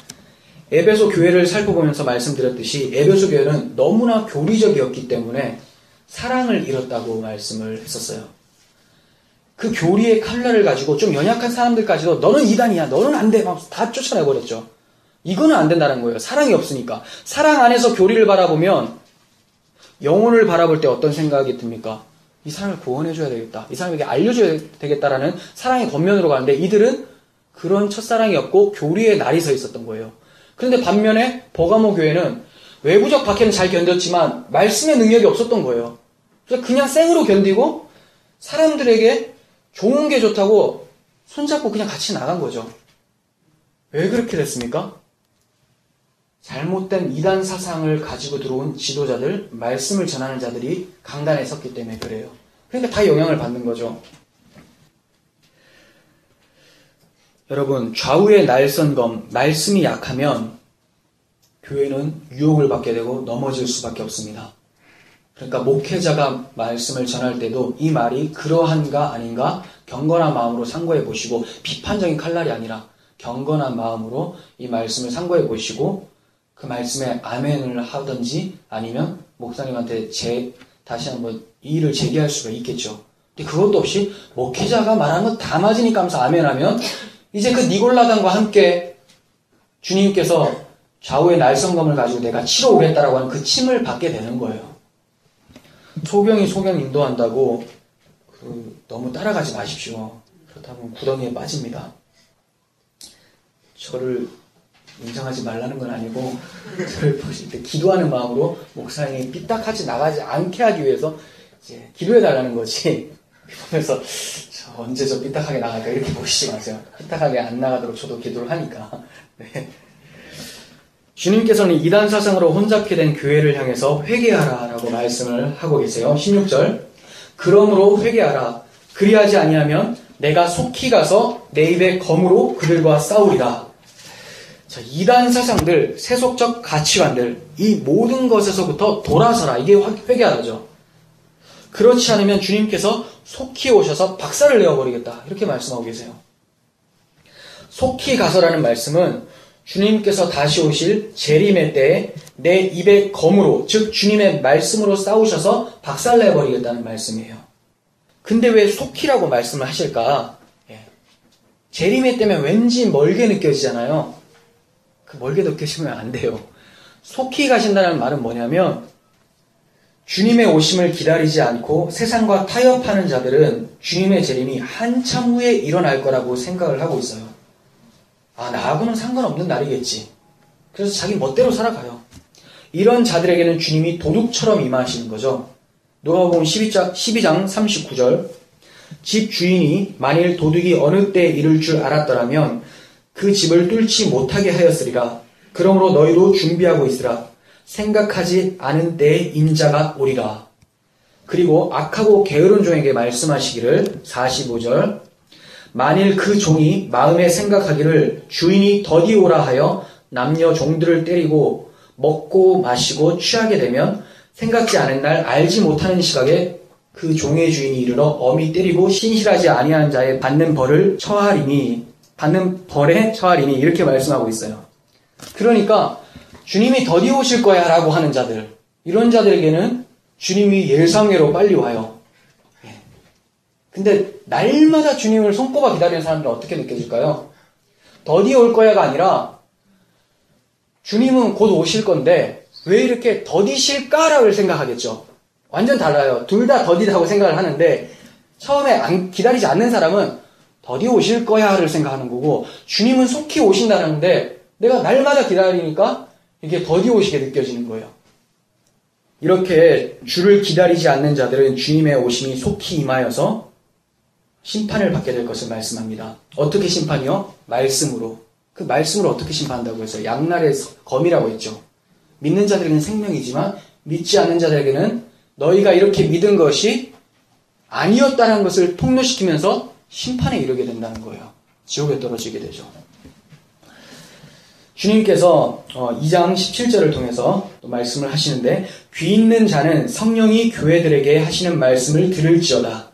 에베소 교회를 살펴보면서 말씀드렸듯이 에베소 교회는 너무나 교리적이었기 때문에 사랑을 잃었다고 말씀을 했었어요. 그 교리의 칼날을 가지고 좀 연약한 사람들까지도 너는 이단이야, 너는 안 돼, 막 다 쫓아내버렸죠. 이거는 안 된다는 거예요. 사랑이 없으니까. 사랑 안에서 교리를 바라보면 영혼을 바라볼 때 어떤 생각이 듭니까? 이 사람을 구원해줘야 되겠다. 이 사람에게 알려줘야 되겠다라는 사랑의 겉면으로 가는데 이들은 그런 첫사랑이 없고 교리의 날이 서 있었던 거예요. 그런데 반면에 버가모 교회는 외부적 박해는 잘 견뎠지만 말씀의 능력이 없었던 거예요. 그래서 그냥 생으로 견디고 사람들에게 좋은 게 좋다고 손잡고 그냥 같이 나간 거죠. 왜 그렇게 됐습니까? 잘못된 이단 사상을 가지고 들어온 지도자들, 말씀을 전하는 자들이 강단에 섰기 때문에 그래요. 그러니까 다 영향을 받는 거죠. 여러분, 좌우의 날선검, 말씀이 약하면 교회는 유혹을 받게 되고 넘어질 수밖에 없습니다. 그러니까 목회자가 말씀을 전할 때도 이 말이 그러한가 아닌가 경건한 마음으로 상고해 보시고 비판적인 칼날이 아니라 경건한 마음으로 이 말씀을 상고해 보시고 그 말씀에 아멘을 하든지 아니면 목사님한테 다시 한번 이의를 제기할 수가 있겠죠. 근데 그것도 없이 목회자가 말하는 거 다 맞으니까 하면서 아멘하면 이제 그 니골라당과 함께 주님께서 좌우의 날성검을 가지고 내가 치러 오겠다라고 하는 그 침을 받게 되는 거예요. 소경이 소경 인도한다고 너무 따라가지 마십시오. 그렇다면 구덩이에 빠집니다. 저를 인정하지 말라는 건 아니고 저를 보실 때 기도하는 마음으로 목사님이 삐딱하지 나가지 않게 하기 위해서 이제 기도해달라는 거지. 보면서 언제 저 삐딱하게 나갈까 이렇게 보시지 마세요. 삐딱하게 안 나가도록 저도 기도를 하니까. 네. 주님께서는 이단 사상으로 혼잡게 된 교회를 향해서 회개하라 라고 말씀을 하고 계세요. 16절 그러므로 회개하라. 그리하지 아니하면 내가 속히 가서 내 입에 검으로 그들과 싸우리라. 자, 이단 사상들, 세속적 가치관들 이 모든 것에서부터 돌아서라. 이게 회개하라죠. 그렇지 않으면 주님께서 속히 오셔서 박살을 내어버리겠다. 이렇게 말씀하고 계세요. 속히 가서라는 말씀은 주님께서 다시 오실 재림의 때에 내 입에 검으로, 즉 주님의 말씀으로 싸우셔서 박살내버리겠다는 말씀이에요. 근데 왜 속히라고 말씀을 하실까? 재림의 때면 왠지 멀게 느껴지잖아요. 그 멀게 느껴지면 안 돼요. 속히 가신다는 말은 뭐냐면 주님의 오심을 기다리지 않고 세상과 타협하는 자들은 주님의 재림이 한참 후에 일어날 거라고 생각을 하고 있어요. 아, 나하고는 상관없는 날이겠지. 그래서 자기 멋대로 살아가요. 이런 자들에게는 주님이 도둑처럼 임하시는 거죠. 누가복음 12장 39절 집 주인이 만일 도둑이 어느 때 이를 줄 알았더라면 그 집을 뚫지 못하게 하였으리라. 그러므로 너희도 준비하고 있으라. 생각하지 않은 때에 인자가 오리라. 그리고 악하고 게으른 종에게 말씀하시기를 45절 만일 그 종이 마음에 생각하기를 주인이 더디 오라 하여 남녀 종들을 때리고 먹고 마시고 취하게 되면 생각지 않은 날 알지 못하는 시각에 그 종의 주인이 이르러 엄히 때리고 신실하지 아니한 자의 받는 벌에 처하리니 이렇게 말씀하고 있어요. 그러니까 주님이 더디 오실 거야 라고 하는 자들, 이런 자들에게는 주님이 예상외로 빨리 와요. 근데 날마다 주님을 손꼽아 기다리는 사람들은 어떻게 느껴질까요? 더디 올 거야가 아니라 주님은 곧 오실 건데 왜 이렇게 더디실까라고 생각하겠죠. 완전 달라요. 둘 다 더디다고 생각을 하는데 처음에 기다리지 않는 사람은 더디 오실 거야를 생각하는 거고 주님은 속히 오신다는데 내가 날마다 기다리니까 이게 더디 오시게 느껴지는 거예요. 이렇게 주를 기다리지 않는 자들은 주님의 오심이 속히 임하여서 심판을 받게 될 것을 말씀합니다. 어떻게 심판이요? 말씀으로. 그 말씀으로 어떻게 심판한다고 해서 양날의 검이라고 했죠. 믿는 자들에게는 생명이지만 믿지 않는 자들에게는 너희가 이렇게 믿은 것이 아니었다는 것을 통로시키면서 심판에 이르게 된다는 거예요. 지옥에 떨어지게 되죠. 주님께서 2장 17절을 통해서 또 말씀을 하시는데 귀 있는 자는 성령이 교회들에게 하시는 말씀을 들을지어다.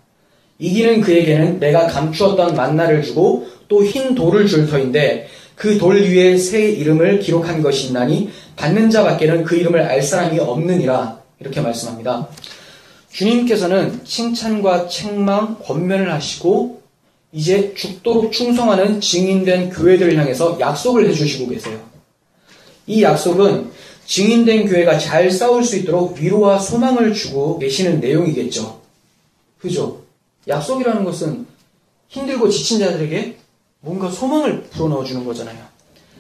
이기는 그에게는 내가 감추었던 만나를 주고 또 흰 돌을 줄 터인데 그 돌 위에 새 이름을 기록한 것이 있나니 받는 자밖에는 그 이름을 알 사람이 없느니라. 이렇게 말씀합니다. 주님께서는 칭찬과 책망, 권면을 하시고 이제 죽도록 충성하는 증인된 교회들을 향해서 약속을 해주시고 계세요. 이 약속은 증인된 교회가 잘 싸울 수 있도록 위로와 소망을 주고 계시는 내용이겠죠. 그죠? 약속이라는 것은 힘들고 지친 자들에게 뭔가 소망을 불어넣어주는 거잖아요.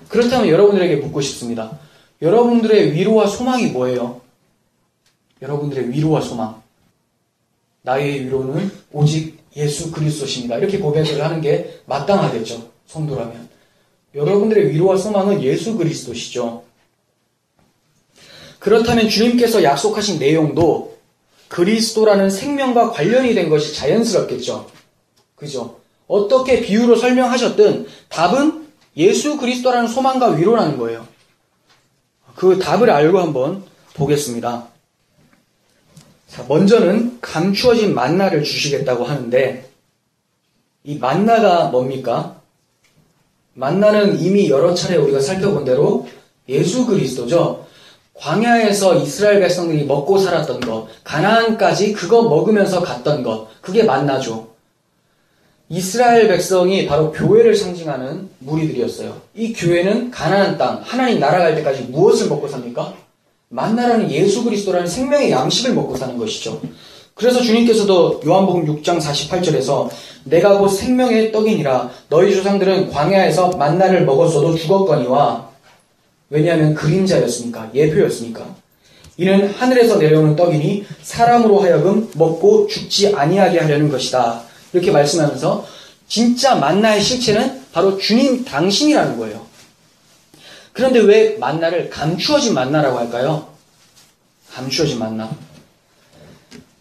그렇다면 여러분들에게 묻고 싶습니다. 여러분들의 위로와 소망이 뭐예요? 여러분들의 위로와 소망. 나의 위로는 오직 예수 그리스도십니다. 이렇게 고백을 하는 게 마땅하겠죠. 성도라면. 여러분들의 위로와 소망은 예수 그리스도시죠. 그렇다면 주님께서 약속하신 내용도 그리스도라는 생명과 관련이 된 것이 자연스럽겠죠. 그죠? 어떻게 비유로 설명하셨든 답은 예수 그리스도라는 소망과 위로라는 거예요. 그 답을 알고 한번 보겠습니다. 자, 먼저는 감추어진 만나를 주시겠다고 하는데 이 만나가 뭡니까? 만나는 이미 여러 차례 우리가 살펴본 대로 예수 그리스도죠. 광야에서 이스라엘 백성들이 먹고 살았던 것, 가나안까지 그거 먹으면서 갔던 것, 그게 만나죠. 이스라엘 백성이 바로 교회를 상징하는 무리들이었어요. 이 교회는 가나안 땅, 하나님 나라 갈 때까지 무엇을 먹고 삽니까? 만나라는 예수 그리스도라는 생명의 양식을 먹고 사는 것이죠. 그래서 주님께서도 요한복음 6장 48절에서 내가 곧 생명의 떡이니라 너희 조상들은 광야에서 만나를 먹었어도 죽었거니와 왜냐하면 그림자였으니까 예표였으니까 이는 하늘에서 내려오는 떡이니 사람으로 하여금 먹고 죽지 아니하게 하려는 것이다. 이렇게 말씀하면서 진짜 만나의 실체는 바로 주님 당신이라는 거예요. 그런데 왜 만나를 감추어진 만나라고 할까요? 감추어진 만나.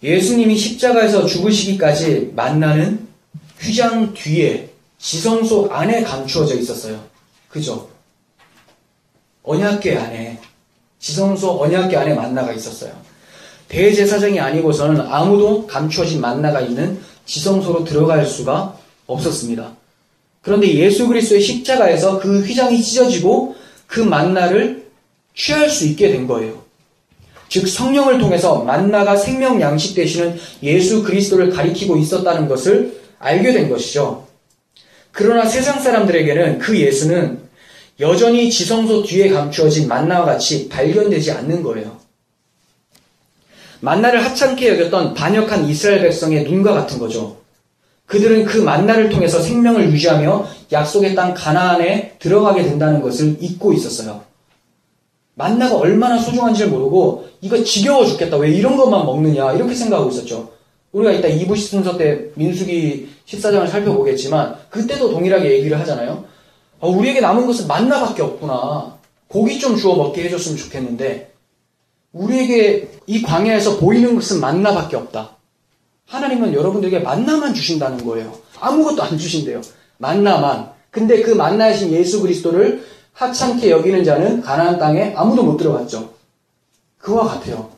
예수님이 십자가에서 죽으시기까지 만나는 휘장 뒤에 지성소 안에 감추어져 있었어요. 그죠? 언약궤 안에, 지성소 언약궤 안에 만나가 있었어요. 대제사장이 아니고서는 아무도 감추어진 만나가 있는 지성소로 들어갈 수가 없었습니다. 그런데 예수 그리스도의 십자가에서 그 휘장이 찢어지고 그 만나를 취할 수 있게 된 거예요. 즉 성령을 통해서 만나가 생명 양식 되시는 예수 그리스도를 가리키고 있었다는 것을 알게 된 것이죠. 그러나 세상 사람들에게는 그 예수는 여전히 지성소 뒤에 감추어진 만나와 같이 발견되지 않는 거예요. 만나를 하찮게 여겼던 반역한 이스라엘 백성의 눈과 같은 거죠. 그들은 그 만나를 통해서 생명을 유지하며 약속의 땅 가나안에 들어가게 된다는 것을 잊고 있었어요. 만나가 얼마나 소중한지를 모르고 이거 지겨워 죽겠다. 왜 이런 것만 먹느냐 이렇게 생각하고 있었죠. 우리가 이따 2부 순서 때 민수기 14장을 살펴보겠지만 그때도 동일하게 얘기를 하잖아요. 우리에게 남은 것은 만나밖에 없구나. 고기 좀 주워 먹게 해줬으면 좋겠는데 우리에게 이 광야에서 보이는 것은 만나밖에 없다. 하나님은 여러분들에게 만나만 주신다는 거예요. 아무것도 안 주신대요. 만나만. 근데 그 만나이신 예수 그리스도를 하찮게 여기는 자는 가나안 땅에 아무도 못 들어갔죠. 그와 같아요.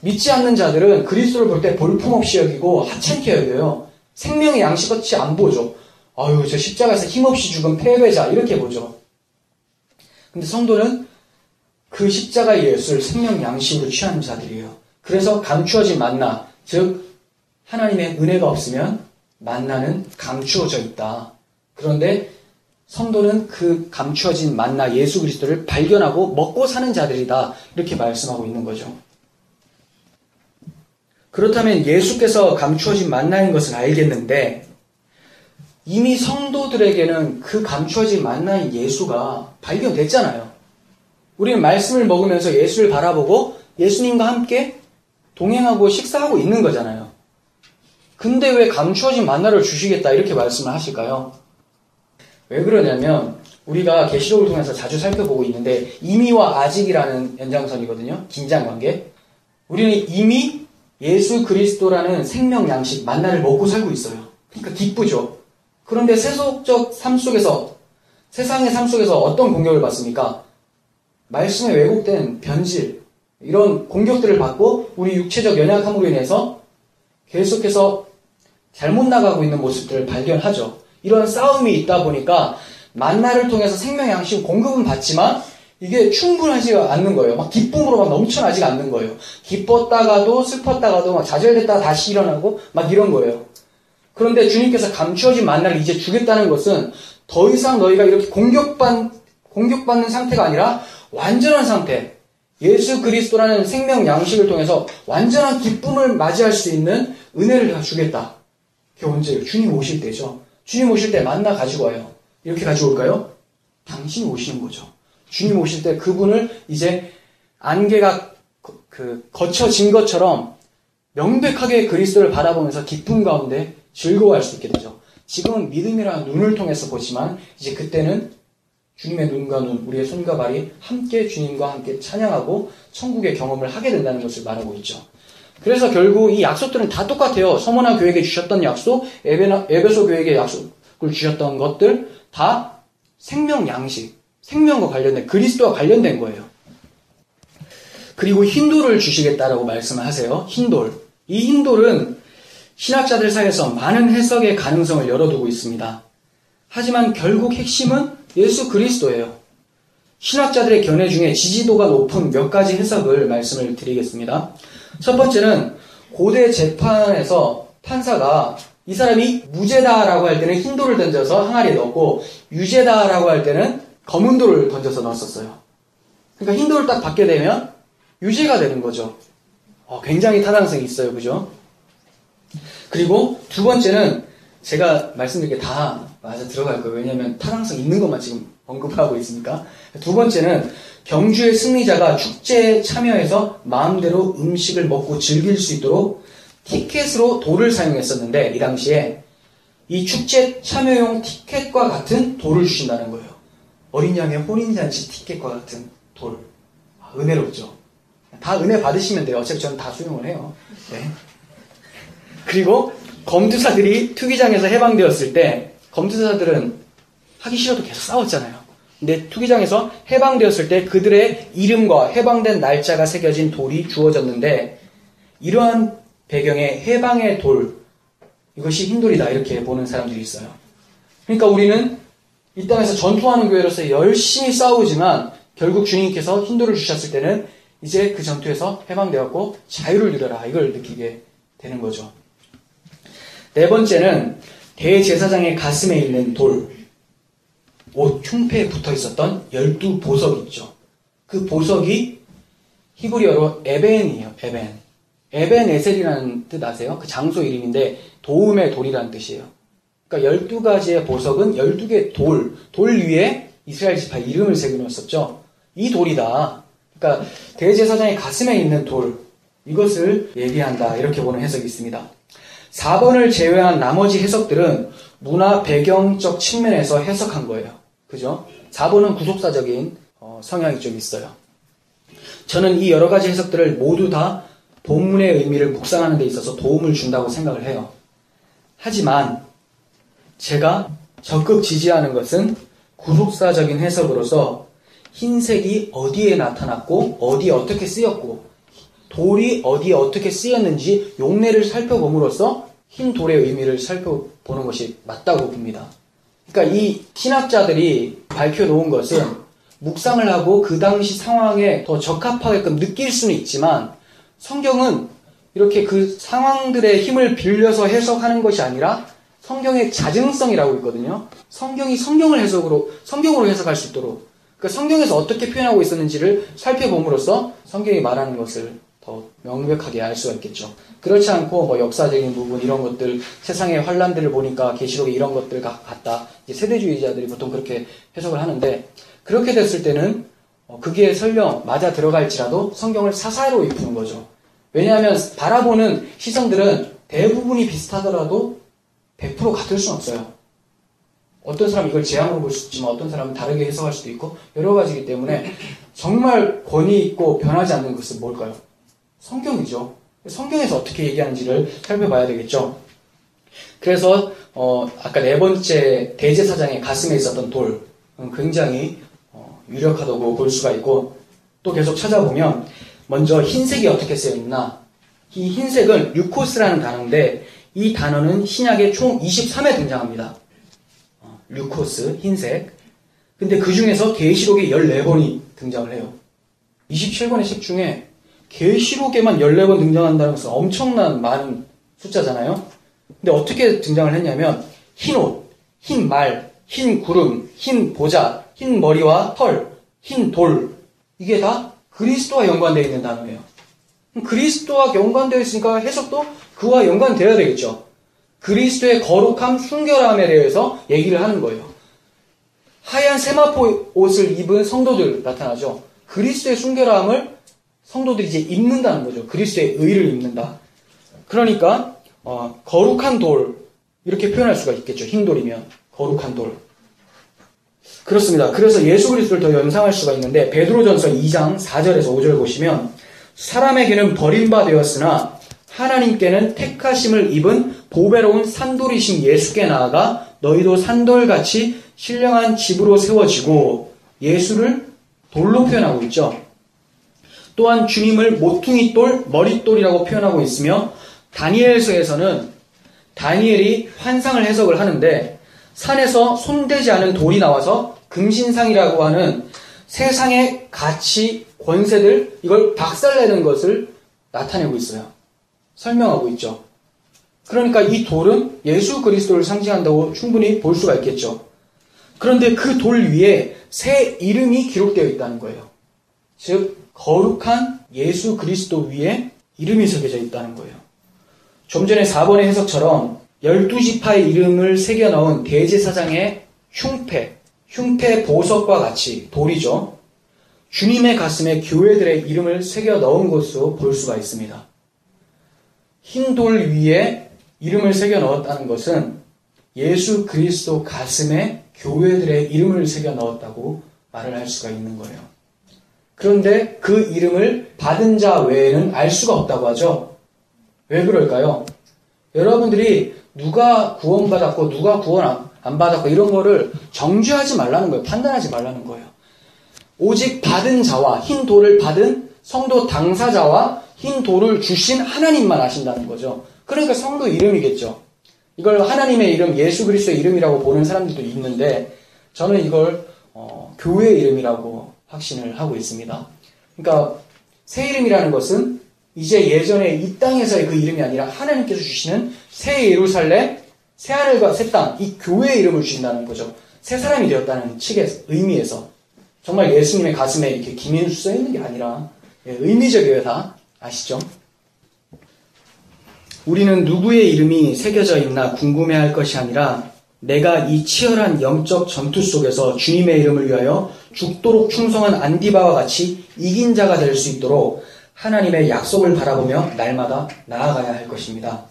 믿지 않는 자들은 그리스도를 볼 때 볼품없이 여기고 하찮게 여겨요. 생명의 양식같이 안 보죠. 아유, 저 십자가에서 힘없이 죽은 패배자 이렇게 보죠. 근데 성도는 그 십자가의 예수를 생명 양식으로 취하는 자들이에요. 그래서 감추어진 만나, 즉 하나님의 은혜가 없으면 만나는 감추어져 있다. 그런데 성도는 그 감추어진 만나 예수 그리스도를 발견하고 먹고 사는 자들이다. 이렇게 말씀하고 있는 거죠. 그렇다면 예수께서 감추어진 만나인 것은 알겠는데 이미 성도들에게는 그 감추어진 만나인 예수가 발견됐잖아요. 우리는 말씀을 먹으면서 예수를 바라보고 예수님과 함께 동행하고 식사하고 있는 거잖아요. 근데 왜 감추어진 만나를 주시겠다 이렇게 말씀을 하실까요? 왜 그러냐면 우리가 계시록을 통해서 자주 살펴보고 있는데 이미와 아직이라는 연장선이거든요. 긴장관계. 우리는 이미 예수 그리스도라는 생명 양식 만나를 먹고 살고 있어요. 그러니까 기쁘죠. 그런데 세속적 삶 속에서 세상의 삶 속에서 어떤 공격을 받습니까? 말씀에 왜곡된 변질 이런 공격들을 받고 우리 육체적 연약함으로 인해서 계속해서 잘못 나가고 있는 모습들을 발견하죠. 이런 싸움이 있다 보니까 만나를 통해서 생명 양식 공급은 받지만 이게 충분하지 않는 거예요. 막 기쁨으로 막 넘쳐나지가 않는 거예요. 기뻤다가도 슬펐다가도 막 좌절됐다가 다시 일어나고 막 이런 거예요. 그런데 주님께서 감추어진 만나를 이제 주겠다는 것은 더 이상 너희가 이렇게 공격받는 상태가 아니라 완전한 상태, 예수 그리스도라는 생명 양식을 통해서 완전한 기쁨을 맞이할 수 있는 은혜를 내가 주겠다. 그게 언제예요? 주님 오실 때죠. 주님 오실 때 만나 가지고 와요. 이렇게 가지고 올까요? 당신이 오시는 거죠. 주님 오실 때 그분을 이제 안개가 거쳐진 것처럼 명백하게 그리스도를 바라보면서 기쁨 가운데 즐거워할 수 있게 되죠. 지금은 믿음이라는 눈을 통해서 보지만 이제 그때는 주님의 눈과 눈, 우리의 손과 발이 함께 주님과 함께 찬양하고 천국의 경험을 하게 된다는 것을 말하고 있죠. 그래서 결국 이 약속들은 다 똑같아요. 서머나 교회에게 주셨던 약속, 에베소 교회에게 약속을 주셨던 것들 다 생명 양식, 생명과 관련된 그리스도와 관련된 거예요. 그리고 흰돌을 주시겠다라고 말씀을 하세요. 흰돌. 이 흰돌은 신학자들 사이에서 많은 해석의 가능성을 열어두고 있습니다. 하지만 결국 핵심은 예수 그리스도예요. 신학자들의 견해 중에 지지도가 높은 몇 가지 해석을 말씀을 드리겠습니다. 첫 번째는 고대 재판에서 판사가 이 사람이 무죄다라고 할 때는 흰 돌을 던져서 항아리에 넣었고 유죄다라고 할 때는 검은 돌을 던져서 넣었었어요. 그러니까 흰 돌을 딱 받게 되면 유죄가 되는 거죠. 굉장히 타당성이 있어요. 그죠? 그리고 두 번째는 제가 말씀드린 게 다 맞아 들어갈 거예요. 왜냐하면 타당성 있는 것만 지금 언급하고 있으니까. 두 번째는 경주의 승리자가 축제에 참여해서 마음대로 음식을 먹고 즐길 수 있도록 티켓으로 돌을 사용했었는데 이 당시에 이 축제 참여용 티켓과 같은 돌을 주신다는 거예요. 어린 양의 혼인잔치 티켓과 같은 돌. 은혜롭죠. 다 은혜 받으시면 돼요. 어차피 저는 다 수용을 해요. 네. 그리고 검투사들이 투기장에서 해방되었을 때 검투사들은 하기 싫어도 계속 싸웠잖아요. 근데 투기장에서 해방되었을 때 그들의 이름과 해방된 날짜가 새겨진 돌이 주어졌는데 이러한 배경에 해방의 돌, 이것이 흰돌이다 이렇게 보는 사람들이 있어요. 그러니까 우리는 이 땅에서 전투하는 교회로서 열심히 싸우지만 결국 주님께서 흰돌을 주셨을 때는 이제 그 전투에서 해방되었고 자유를 누려라 이걸 느끼게 되는 거죠. 네 번째는 대제사장의 가슴에 있는 돌, 옷 흉패에 붙어 있었던 12보석이 있죠. 그 보석이 히브리어로 에벤이에요. 에벤 에셀이라는 뜻 아세요? 그 장소 이름인데 도움의 돌이라는 뜻이에요. 그러니까 12가지의 보석은 12개의 돌 위에 이스라엘 지파 이름을 새겨놓았었죠. 이 돌이다. 그러니까 대제사장의 가슴에 있는 돌, 이것을 얘기한다 이렇게 보는 해석이 있습니다. 4번을 제외한 나머지 해석들은 문화 배경적 측면에서 해석한 거예요. 그죠? 4번은 구속사적인 성향이 좀 있어요. 저는 이 여러 가지 해석들을 모두 다 본문의 의미를 묵상하는 데 있어서 도움을 준다고 생각을 해요. 하지만 제가 적극 지지하는 것은 구속사적인 해석으로서 흰색이 어디에 나타났고 어디에 어떻게 쓰였고 돌이 어디에 어떻게 쓰였는지 용례를 살펴봄으로써 흰 돌의 의미를 살펴보는 것이 맞다고 봅니다. 그러니까 이 신학자들이 밝혀놓은 것은 묵상을 하고 그 당시 상황에 더 적합하게끔 느낄 수는 있지만 성경은 이렇게 그 상황들의 힘을 빌려서 해석하는 것이 아니라 성경의 자증성이라고 있거든요. 성경이 성경으로 해석할 수 있도록 그러니까 성경에서 어떻게 표현하고 있었는지를 살펴봄으로써 성경이 말하는 것을 더 명백하게 알 수가 있겠죠. 그렇지 않고 역사적인 부분 이런 것들 세상의 환란들을 보니까 계시록에 이런 것들 같다. 세대주의자들이 보통 그렇게 해석을 하는데 그렇게 됐을 때는 그게 설령 맞아 들어갈지라도 성경을 사사로이 푸는 거죠. 왜냐하면 바라보는 시선들은 대부분이 비슷하더라도 100% 같을 수는 없어요. 어떤 사람은 이걸 재앙으로 볼 수 있지만 어떤 사람은 다르게 해석할 수도 있고 여러 가지이기 때문에 정말 권위 있고 변하지 않는 것은 뭘까요? 성경이죠. 성경에서 어떻게 얘기하는지를 살펴봐야 되겠죠. 그래서 아까 네 번째 대제사장의 가슴에 있었던 돌 굉장히 유력하다고 볼 수가 있고 또 계속 찾아보면 먼저 흰색이 어떻게 쓰여 있나? 이 흰색은 류코스라는 단어인데 이 단어는 신약에 총 23회 등장합니다. 류코스, 흰색. 근데 그 중에서 계시록에 14번이 등장을 해요. 27권의 책 중에 계시록에만 14번 등장한다는 것은 엄청난 많은 숫자잖아요. 근데 어떻게 등장을 했냐면 흰 옷, 흰 말, 흰 구름, 흰 보좌, 흰 머리와 털, 흰 돌 이게 다 그리스도와 연관되어 있는 단어예요. 그리스도와 연관되어 있으니까 해석도 그와 연관되어야 되겠죠. 그리스도의 거룩함, 순결함에 대해서 얘기를 하는 거예요. 하얀 세마포 옷을 입은 성도들 나타나죠. 그리스도의 순결함을 성도들이 이제 입는다는 거죠. 그리스도의 의를 입는다. 그러니까 거룩한 돌 이렇게 표현할 수가 있겠죠. 흰 돌이면 거룩한 돌. 그렇습니다. 그래서 예수 그리스도를 더 연상할 수가 있는데 베드로전서 2장 4절에서 5절 보시면 사람에게는 버림바 되었으나 하나님께는 택하심을 입은 보배로운 산돌이신 예수께 나아가 너희도 산돌같이 신령한 집으로 세워지고 예수를 돌로 표현하고 있죠. 또한 주님을 모퉁이 돌, 머릿돌이라고 표현하고 있으며 다니엘서에서는 다니엘이 환상을 해석을 하는데 산에서 손대지 않은 돌이 나와서 금신상이라고 하는 세상의 가치, 권세들 이걸 박살내는 것을 나타내고 있어요. 설명하고 있죠. 그러니까 이 돌은 예수 그리스도를 상징한다고 충분히 볼 수가 있겠죠. 그런데 그 돌 위에 새 이름이 기록되어 있다는 거예요. 즉 거룩한 예수 그리스도 위에 이름이 새겨져 있다는 거예요. 좀 전에 4번의 해석처럼 12지파의 이름을 새겨 넣은 대제사장의 흉패 보석과 같이 돌이죠. 주님의 가슴에 교회들의 이름을 새겨 넣은 것으로 볼 수가 있습니다. 흰 돌 위에 이름을 새겨 넣었다는 것은 예수 그리스도 가슴에 교회들의 이름을 새겨 넣었다고 말을 할 수가 있는 거예요. 그런데 그 이름을 받은 자 외에는 알 수가 없다고 하죠. 왜 그럴까요? 여러분들이 누가 구원받았고 누가 구원 안 받았고 이런 거를 정죄하지 말라는 거예요. 판단하지 말라는 거예요. 오직 받은 자와 흰 돌을 받은 성도 당사자와 흰 돌을 주신 하나님만 아신다는 거죠. 그러니까 성도 이름이겠죠. 이걸 하나님의 이름, 예수 그리스도의 이름이라고 보는 사람들도 있는데 저는 이걸 교회의 이름이라고 확신을 하고 있습니다. 그러니까 새 이름이라는 것은 이제 예전에 이 땅에서의 그 이름이 아니라 하나님께서 주시는 새 예루살렘, 새 하늘과 새 땅, 이 교회의 이름을 주신다는 거죠. 새 사람이 되었다는 측의 의미에서 정말 예수님의 가슴에 이렇게 김인수 써 있는 게 아니라 의미적이에요. 다 아시죠? 우리는 누구의 이름이 새겨져 있나 궁금해할 것이 아니라 내가 이 치열한 영적 전투 속에서 주님의 이름을 위하여 죽도록 충성한 안디바와 같이 이긴 자가 될 수 있도록 하나님의 약속을 바라보며 날마다 나아가야 할 것입니다.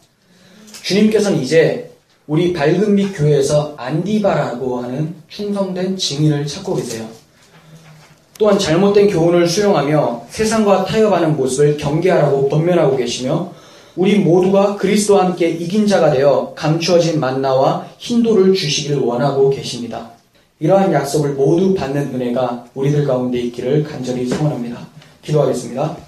주님께서는 이제 우리 밝은빛 교회에서 안디바라고 하는 충성된 증인을 찾고 계세요. 또한 잘못된 교훈을 수용하며 세상과 타협하는 모습을 경계하라고 권면하고 계시며 우리 모두가 그리스도와 함께 이긴 자가 되어 감추어진 만나와 흰돌을 주시기를 원하고 계십니다. 이러한 약속을 모두 받는 은혜가 우리들 가운데 있기를 간절히 소원합니다. 기도하겠습니다.